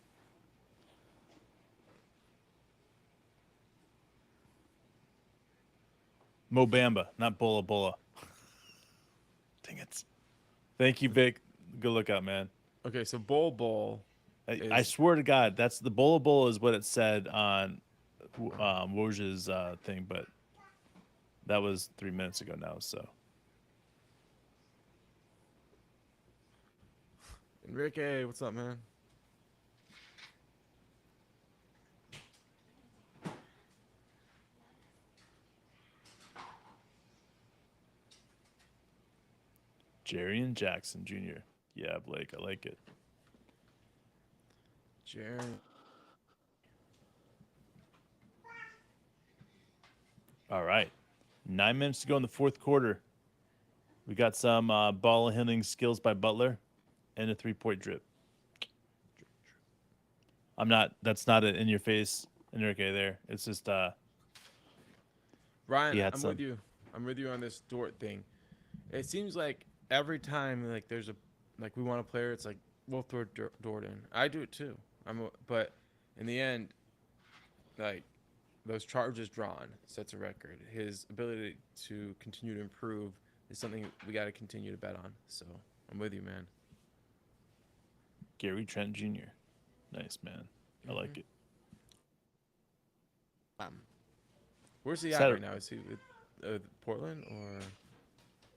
Mo Bamba, not Bola Bola. Dang it. Thank you, Vic. Good lookout, man. Okay, so Bol I is swear to God, that's the Bola Bola is what it said on Woj's thing, but that was 3 minutes ago now. So Enrique. What's up, man? Jerry and Jackson Jr. Yeah, Blake, I like it. Jaron. All right, 9 minutes to go in the fourth quarter. We got some ball handling skills by Butler and a 3-point drip. I'm not. That's not an in your face Enrique there. It's just he Ryan, had I'm with some. you. I'm with you on this Dort thing. It seems like every time like there's a like we want a player, it's like we'll throw Dort in. I do it too. But in the end, like those charges drawn sets a record. His ability to continue to improve is something we got to continue to bet on. So I'm with you, man. Gary Trent Jr. Nice man. I Mm-hmm. like it. Where's he at Saturday, right now? Is he with Portland or?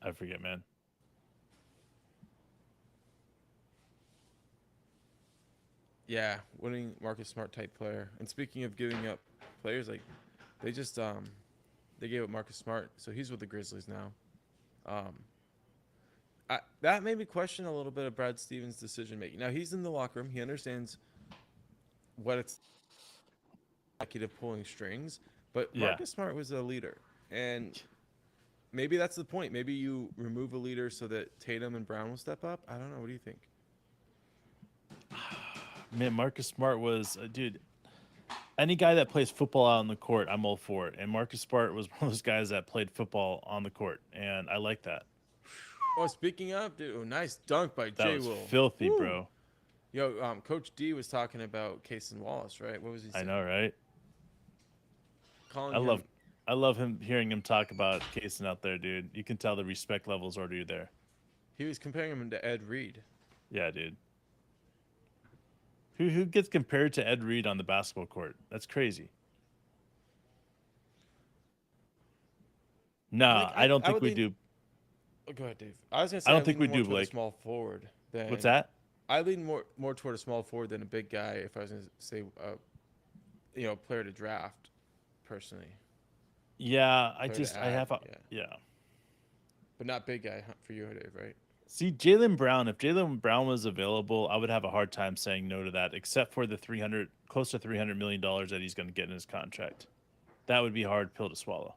I forget, man. Yeah, winning Marcus Smart type player. And speaking of giving up players, like they just they gave up Marcus Smart, so he's with the Grizzlies now. Um, that made me question a little bit of Brad Stevens' decision making. Now he's in the locker room; he understands what it's executive pulling strings. But Yeah. Marcus Smart was a leader, and maybe that's the point. Maybe you remove a leader so that Tatum and Brown will step up. I don't know. What do you think? Man, Marcus Smart was dude. Any guy that plays football out on the court, I'm all for it. And Marcus Smart was one of those guys that played football on the court, and I like that. Oh, speaking of, dude, nice dunk by That J. was Will. filthy, Woo. bro. Yo, Coach D was talking about Casey Wallace, right? What was he I saying? know, right? I Calling love, him. I love him hearing him talk about Kaysen out there, dude. You can tell the respect levels already there. He was comparing him to Ed Reed. Yeah, dude. Who gets compared to Ed Reed on the basketball court? That's crazy. Like Nah, I don't I think would we lean. do. Oh, go ahead, Dave. I was gonna I say I don't think lean we more do, toward a Blake. small forward What's than that? I lean more toward a small forward than a big guy. If I was gonna say, player to draft, personally, Yeah, player to I add, have a, yeah, yeah. but not big guy for you, Dave, right? See, Jalen Brown, if Jalen Brown was available, I would have a hard time saying no to that, except for the 300, close to $300 million that he's going to get in his contract. That would be a hard pill to swallow.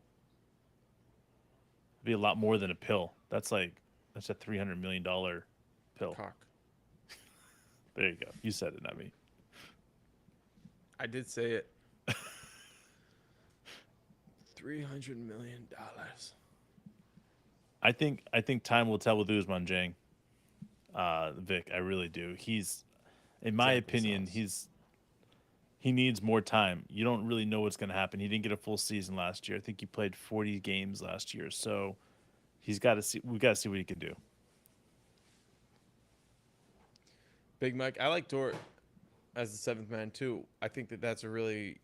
It'd be a lot more than a pill. That's a $300 million pill. Cock. There you go. You said it, not me. I did say it. $300 million. I think time will tell with Usman Jang. Vic, I really do. He's, in my opinion, he needs more time. You don't really know what's going to happen. He didn't get a full season last year. I think he played 40 games last year, so he's got to see. We got to see what he can do. Big Mike, I like Dort as the seventh man too. I think that that's a really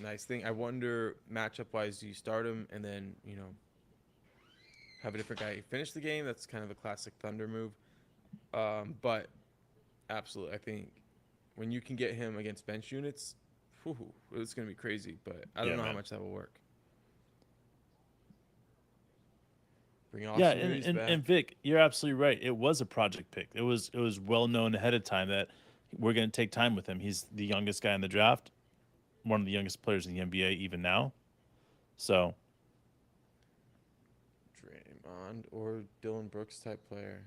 nice thing. I wonder matchup wise, do you start him and then have a different guy finish the game? That's kind of a classic Thunder move. But absolutely, I think when you can get him against bench units, it's going to be crazy. But I don't know how much that will work. Bring Austin Reeves back. And Vic, you're absolutely right. It was a project pick. It was well known ahead of time that we're going to take time with him. He's the youngest guy in the draft, one of the youngest players in the NBA even now. So, Draymond or Dylan Brooks type player.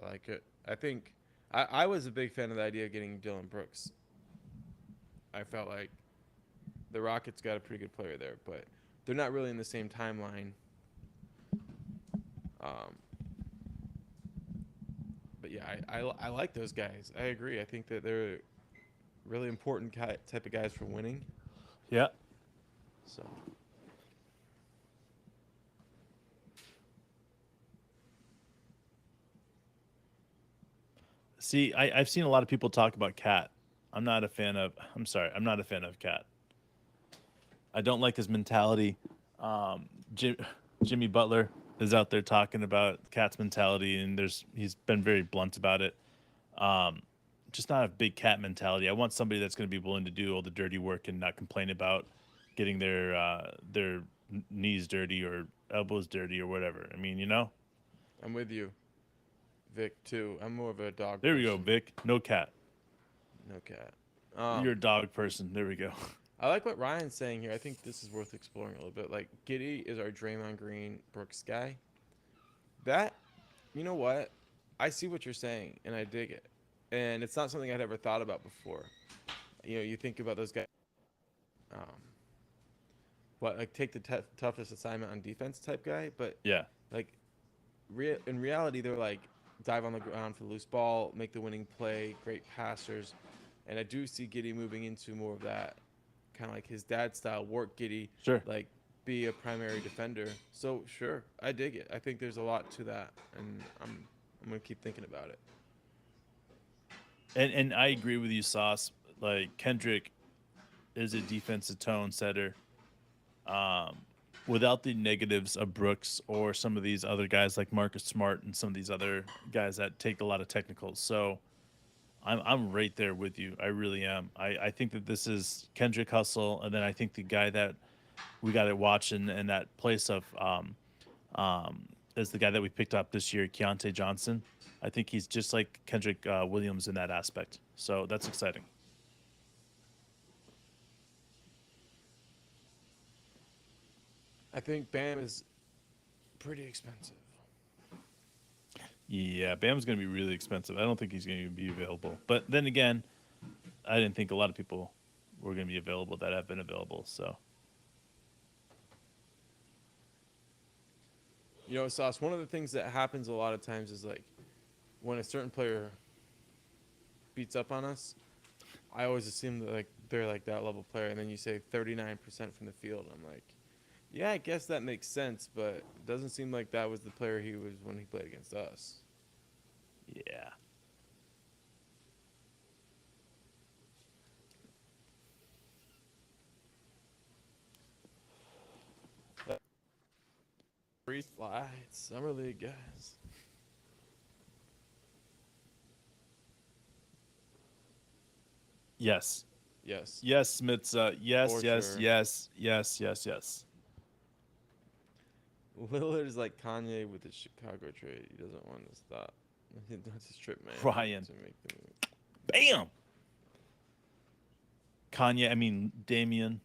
I like it. I think I was a big fan of the idea of getting Dylan Brooks. I felt like the Rockets got a pretty good player there, but they're not really in the same timeline. But yeah, I like those guys. I agree. I think that they're really important type of guys for winning. yeah. So. See, I've seen a lot of people talk about Cat. I'm not a fan of Cat. I don't like his mentality. Jimmy Butler is out there talking about Cat's mentality, and he's been very blunt about it. Just not a big Cat mentality. I want somebody that's going to be willing to do all the dirty work and not complain about getting their knees dirty or elbows dirty or whatever. I mean, I'm with you, Vic, too. I'm more of a dog There person. we go, Vic. No Cat. No Cat. You're a dog person. There we go. I like what Ryan's saying here. I think this is worth exploring a little bit. Like, Giddey is our Draymond Green Brooks guy. That, you know what? I see what you're saying, and I dig it. And it's not something I'd ever thought about before. You think about those guys. Take the toughest assignment on defense type guy, but Yeah. like, in reality, they're like dive on the ground for the loose ball, make the winning play, great passers, and I do see Giddey moving into more of that, kind of like his dad style, work Giddey, Sure. like be a primary defender. So sure, I dig it. I think there's a lot to that, and I'm gonna keep thinking about it. And I agree with you, Sauce. Like, Kendrick is a defensive tone setter. Without the negatives of Brooks or some of these other guys like Marcus Smart and some of these other guys that take a lot of technicals. So I'm right there with you. I really am. I think that this is Kendrick Hustle, and then I think the guy that we got to watch in that place of is the guy that we picked up this year, Keontae Johnson. I think he's just like Kendrick Williams in that aspect. So that's exciting. I think Bam is pretty expensive. Yeah, Bam's going to be really expensive. I don't think he's going to be available. But then again, I didn't think a lot of people were going to be available that have been available. So, Sauce, one of the things that happens a lot of times is like when a certain player beats up on us, I always assume that like they're like that level player, and then you say 39% from the field. I'm like, yeah, I guess that makes sense, but it doesn't seem like that was the player he was when he played against us. yeah. Free slides, summer league guys. Yes. Yes. Yes, Smitza. Yes, For yes, sure. yes. Lillard is like Kanye with the Chicago trade. He doesn't want to stop. That's his trip, man. Ryan. To make the move. Bam! Damian.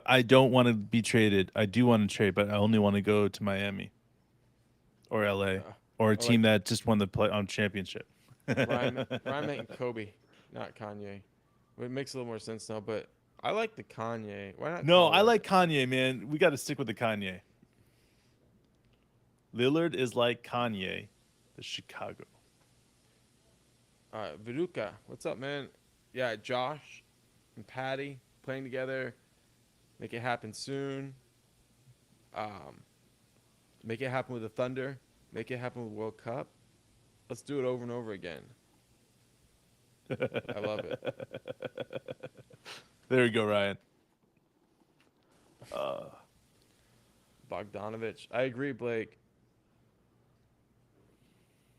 I don't want to be traded. I do want to trade, but I only want to go to Miami or LA or a I team like that just won the play on championship. Ryan meant Kobe, not Kanye. It makes a little more sense now, but I like the Kanye. Why not No, I call like it? Kanye, man. We got to stick with the Kanye. Lillard is like Kanye, the Chicago. Viduka, what's up, man? Yeah, Josh and Patty playing together. Make it happen soon. Um, make it happen with the Thunder. Make it happen with World Cup. Let's do it over and over again. I love it. There you go, Ryan. Uh, Bogdanovich. I agree, Blake.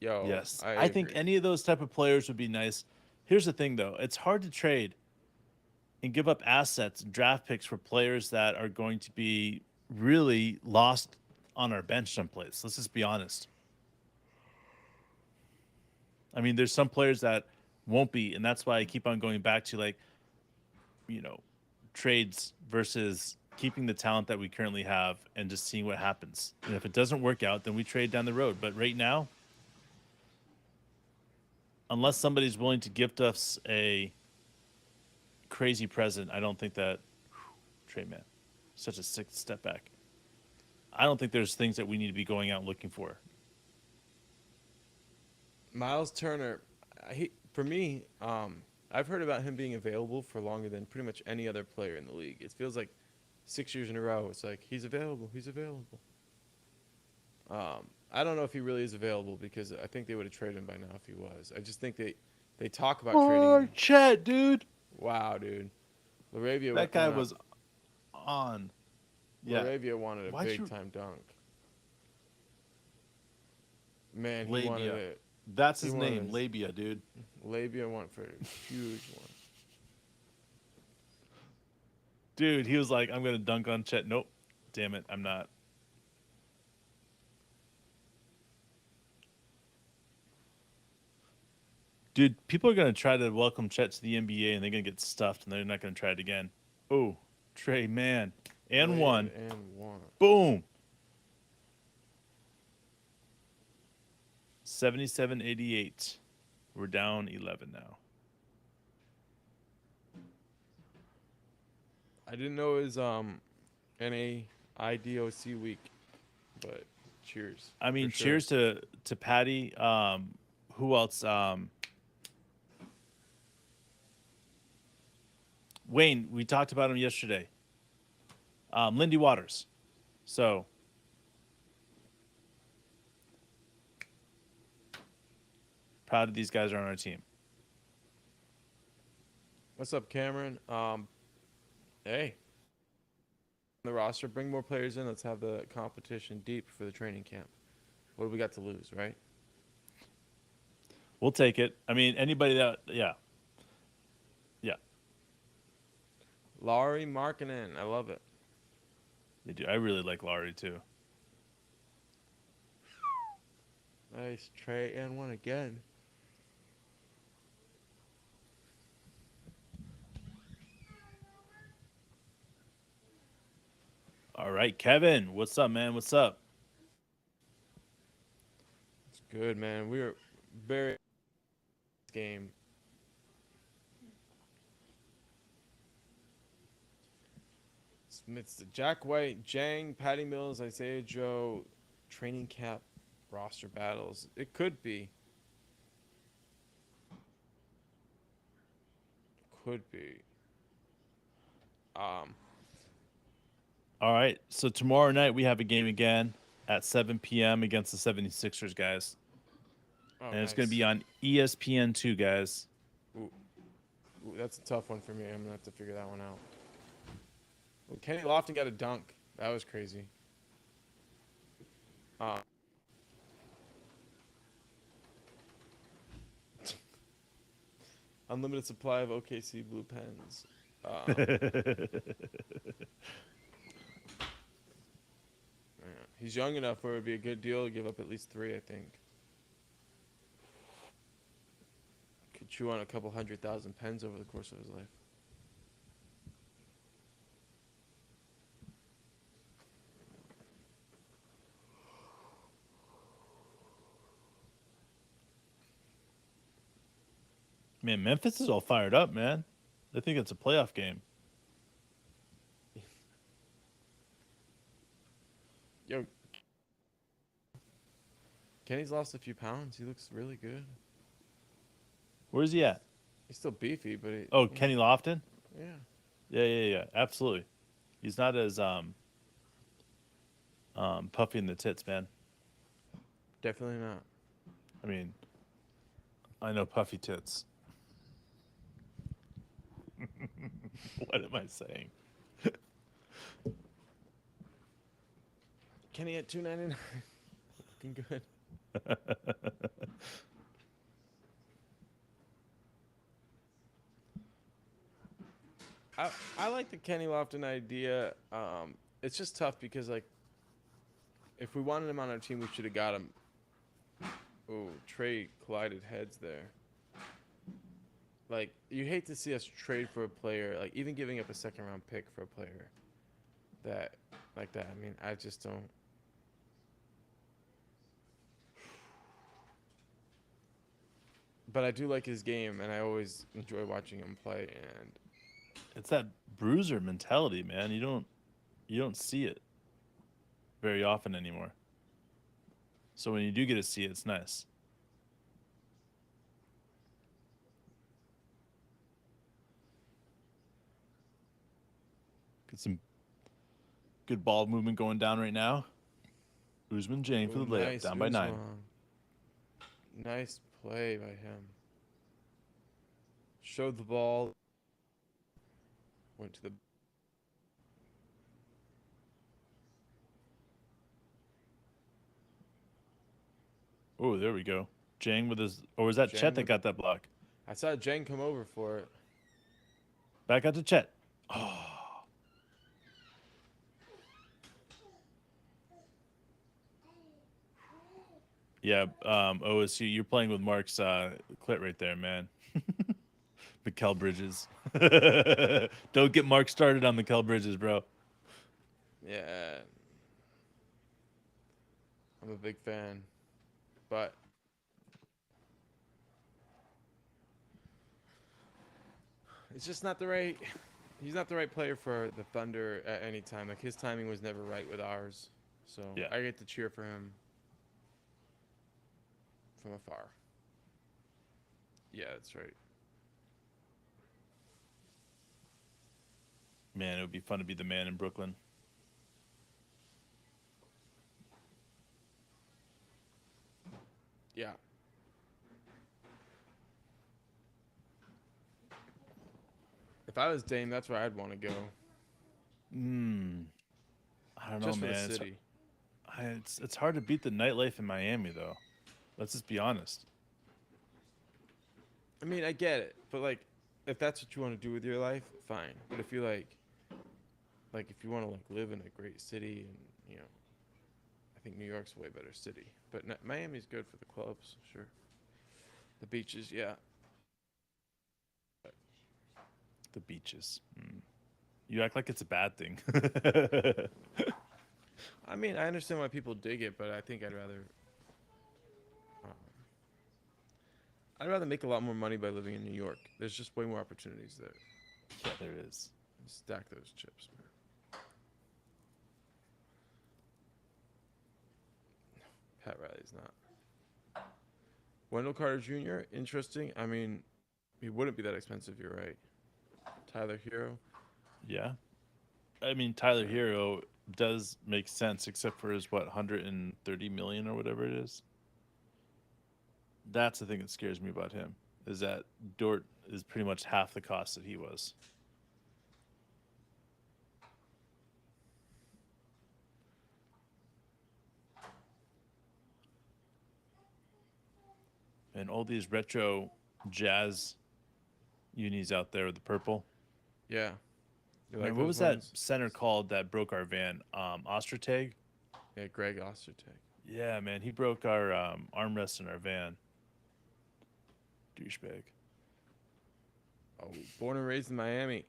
Yo, yes, I I think agree. any of those type of players would be nice. Here's the thing, though: it's hard to trade and give up assets and draft picks for players that are going to be really lost on our bench someplace. Let's just be honest. I mean, there's some players that won't be, and that's why I keep on going back to like, you know, trades versus keeping the talent that we currently have and just seeing what happens. And if it doesn't work out, then we trade down the road. But right now, unless somebody's willing to gift us a crazy present, I don't think that Trey man, such a sick step back. I don't think there's things that we need to be going out looking for. Miles Turner, for me, I've heard about him being available for longer than pretty much any other player in the league. It feels like 6 years in a row. It's like he's available. He's available. I don't know if he really is available because I think they would have traded him by now if he was. I just think they talk about trading Oh, him. Chet, dude. Wow, dude. Laravia That guy went up. was on. Yeah. Laravia wanted a Why'd big you time dunk. Man, he wanted labia? it. That's He his wanted name, his labia, dude. labia went for a huge one. Dude, he was like, I'm gonna dunk on Chet. Nope. Damn it, I'm not. Dude, people are gonna try to welcome Chet to the NBA and they're gonna get stuffed and they're not gonna try it again. Oh, Trey, man. And Laid one. and one. Boom. 77-88. We're down 11 now. I didn't know it was NAIDOC week, but cheers I for mean, sure. cheers to Patty. Who else? Wayne, we talked about him yesterday. Lindy Waters. So proud of these guys are on our team. What's up, Cameron? Hey, the roster, bring more players in. Let's have the competition deep for the training camp. What do we got to lose, right? We'll take it. I mean, anybody that, yeah. Yeah, Laurie Markkinen, I love it. they do. I really like Laurie, too. Nice Trey and one again. All right, Kevin. What's up, man? What's up? It's good, man. We were very game. It's the Jack White, Jang, Patty Mills, Isaiah Joe, training camp roster battles. It could be. Could be. Um, All right. So tomorrow night we have a game again at 7 p.m. against the 76ers, guys. oh, And it's going to nice. be on ESPN2, guys. Ooh, that's a tough one for me. I'm going to have to figure that one out. Well, Kenny Lofton got a dunk. That was crazy. Unlimited supply of OKC blue pens. Yeah. He's young enough where it would be a good deal to give up at least 3, I think. Could chew on a couple 100,000 pens over the course of his life. Man, Memphis is all fired up, man. They think it's a playoff game. Yo, Kenny's lost a few pounds. He looks really good. Where's he at? He's still beefy, but Oh, Kenny Lofton? yeah, Yeah. Absolutely. He's not as puffy in the tits, man. definitely not. I mean, I know puffy tits. What am I saying? Kenny at 299, looking good. I like the Kenny Lofton idea. It's just tough because like if we wanted him on our team, we should have got him. Oh, Trey collided heads there. Like you hate to see us trade for a player, like even giving up a second round pick for a player that like that. I mean, I just don't. But I do like his game, and I always enjoy watching him play. And It's that bruiser mentality, man. You don't see it very often anymore. So when you do get to see it, it's nice. Get some good ball movement going down right now. Usman Jane for the layup, nice down by 9. Nice play by him. Showed the ball. Went to the. Oh, there we go. Jang with his, or was that Jang Chet that with- got that block? I saw Jang come over for it. Back out to Chet. Oh. Yeah, OSU, you're playing with Mark's clit right there, man. Mikal Bridges. Don't get Mark started on Mikal Bridges, bro. Yeah. I'm a big fan. But it's just not the right he's not the right player for the Thunder at any time. Like his timing was never right with ours. So Yeah. I get to cheer for him from afar. Yeah, that's right. Man, it would be fun to be the man in Brooklyn. Yeah. If I was Dame, that's where I'd want to go. I don't know, Just for man. the city. It's hard to beat the nightlife in Miami, though. Let's just be honest. I mean, I get it, but like, if that's what you want to do with your life, fine. But if you like if you want to like live in a great city, and you know, I think New York's a way better city. But Miami's good for the clubs, sure. The beaches, yeah. The beaches. You act like it's a bad thing. I mean, I understand why people dig it, but I think I'd rather make a lot more money by living in New York. There's just way more opportunities there. Yeah, there is. Stack those chips, man. Pat Riley's not. Wendell Carter Jr., interesting. I mean, he wouldn't be that expensive, you're right. Tyler Hero. Yeah. I mean, Tyler Hero does make sense, except for his, 130 million or whatever it is. That's the thing that scares me about him, is that Dort is pretty much half the cost that he was. And all these retro Jazz unis out there with the purple. Yeah. You Man, like what those was ones? that center called that broke our van? Ostertag? Yeah, Greg Ostertag. Yeah, man, he broke our armrest in our van. Douchebag. Oh, born and raised in Miami.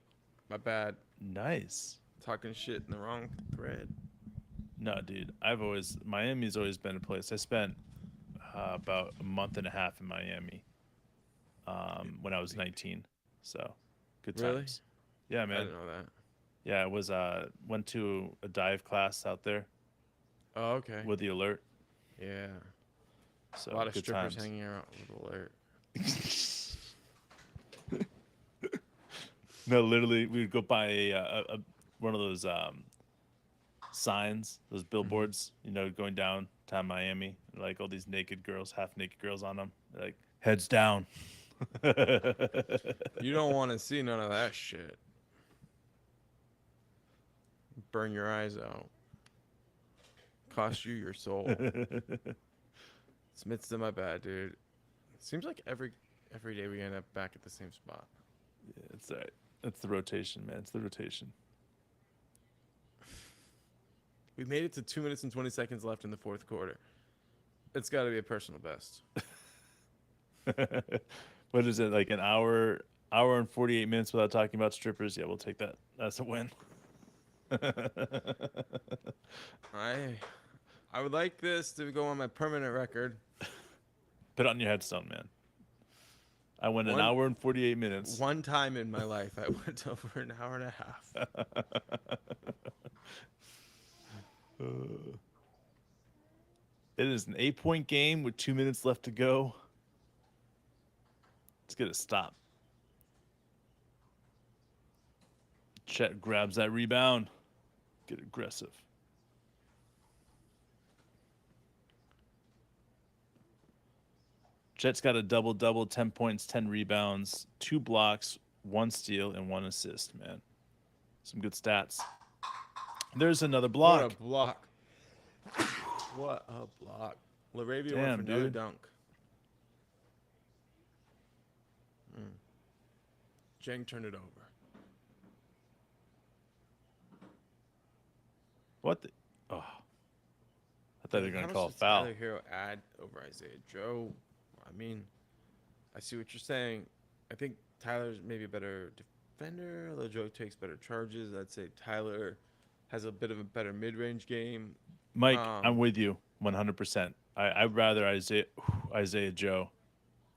My bad. Nice. Talking shit in the wrong thread. No, dude, Miami's always been a place. I spent about a month and a half in Miami. when I was 19. So good Really? times. Yeah, I man. didn't know that. Yeah, it was went to a dive class out there Oh, okay. with the alert. Yeah. So A lot of good strippers times. hanging out with Alert. No, literally, we would go by a one of those signs, those billboards, going downtown Miami, like all these naked girls, half naked girls on them, like heads down. You don't want to see none of that shit. Burn your eyes out. Cost you your soul. Smith's to my bad, dude. Seems like every day we end up back at the same spot. Yeah, it's all right. That's the rotation, man. It's the rotation. We made it to 2 minutes and 20 seconds left in the fourth quarter. It's got to be a personal best. What is it, like an hour and 48 minutes without talking about strippers? Yeah, we'll take that. That's a win. I would like this to go on my permanent record. Put it on your headstone, man. I went an One- hour and 48 minutes. One time in my life, I went over an hour and a half. It is an 8-point game with 2 minutes left to go. Let's get a stop. Chet grabs that rebound. Get aggressive. Chet's got a double-double, 10 points, 10 rebounds, 2 blocks, 1 steal, and 1 assist, man. Some good stats. There's another block. What a block. What a block. LaRavia went Damn, for another dude. dunk. Jeng turned it over. What the? Oh. I thought they were going How to much call a does foul. Tyler Hero add over Isaiah Joe? I mean, I see what you're saying. I think Tyler's maybe a better defender, although Joe takes better charges. I'd say Tyler has a bit of a better mid-range game. Mike, I'm with you 100%. I'd rather Isaiah Joe.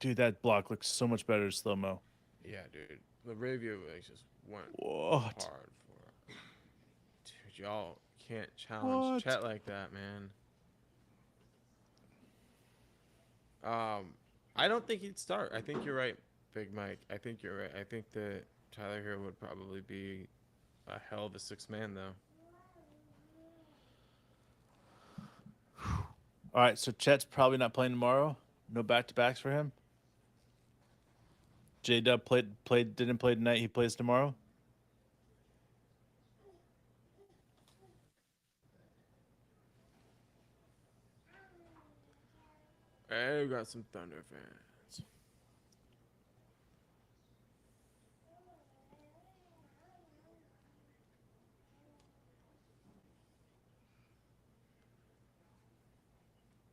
Dude, that block looks so much better in slow-mo. Yeah, dude. LaRavia just went What? hard for it. Dude, y'all can't challenge What? Chet like that, man. I don't think he'd start. I think you're right, Big Mike. I think you're right. I think that Tyler Hero would probably be a hell of a sixth man, though. All right, so Chet's probably not playing tomorrow. No back-to-backs for him. J-Dub didn't play tonight. He plays tomorrow. Hey, we got some Thunder fans.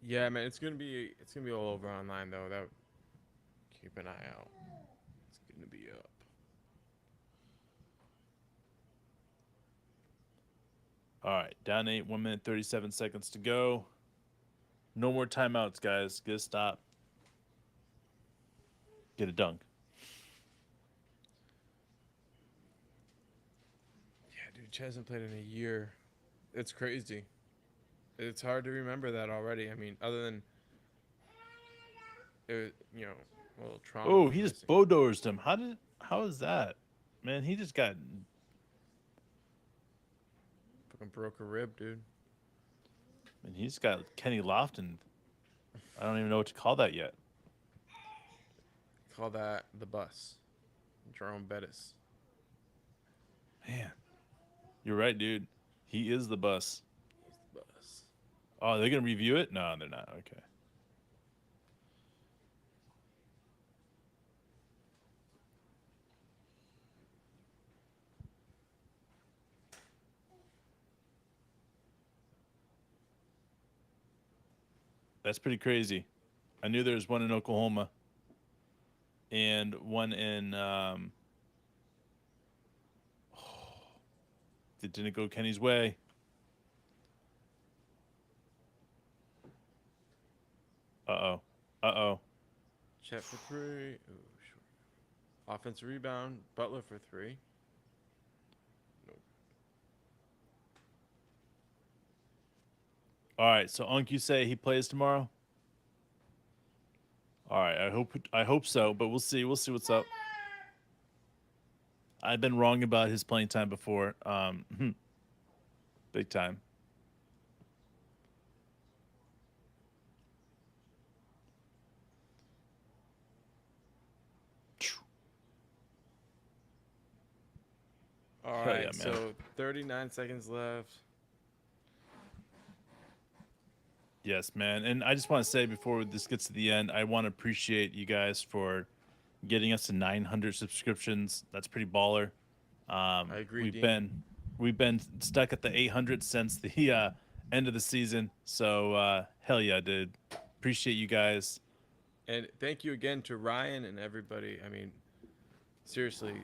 Yeah, man, it's gonna be all over online though. That keep an eye out. It's gonna be up. All right, down 8, 1 minute, 37 seconds to go. No more timeouts, guys. Get a stop. Get a dunk. Yeah, dude, Chet hasn't played in a year. It's crazy. It's hard to remember that already. I mean, other than it, a little trauma. Oh, from he just missing. Bodorsed him. How is that? Man, he just got... Fucking broke a rib, dude. And he's got Kenny Lofton. I don't even know what to call that yet. Call that the bus. Jerome Bettis. Man, you're right, dude. He is the bus. He's the bus. Oh, they're going to review it? No, they're not. Okay. That's pretty crazy. I knew there was one in Oklahoma and one in it didn't go Kenny's way. Uh-oh. Uh-oh. Chet for 3. Ooh, short. Offensive rebound. Butler for 3. Nope. All right, so Unc, you say he plays tomorrow? All right, I hope so, but we'll see. We'll see what's up. I've been wrong about his playing time before. Big time. All Hell right, yeah, man. so 39 seconds left. Yes, man. And I just want to say before this gets to the end, I want to appreciate you guys for getting us to 900 subscriptions. That's pretty baller. I agree, We've Dean. been stuck at the 800 since the end of the season. So hell yeah, dude. Appreciate you guys. And thank you again to Ryan and everybody. I mean, seriously,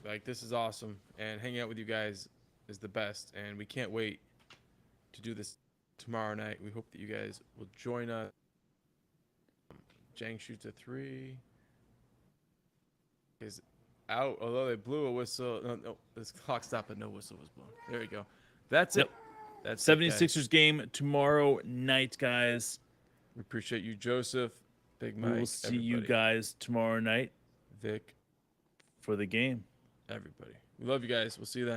like this is awesome, and hanging out with you guys is the best, and we can't wait to do this tomorrow night. We hope that you guys will join us. Jang shoots a 3. Is out, although they blew a whistle. No, this clock stopped, but no whistle was blown. There you go. That's Yep. it. That's 76ers game tomorrow night, guys. We appreciate you, Joseph, Big Mike. We will see you everybody. guys tomorrow night Vic, for the game. everybody. We love you guys. We'll see you then.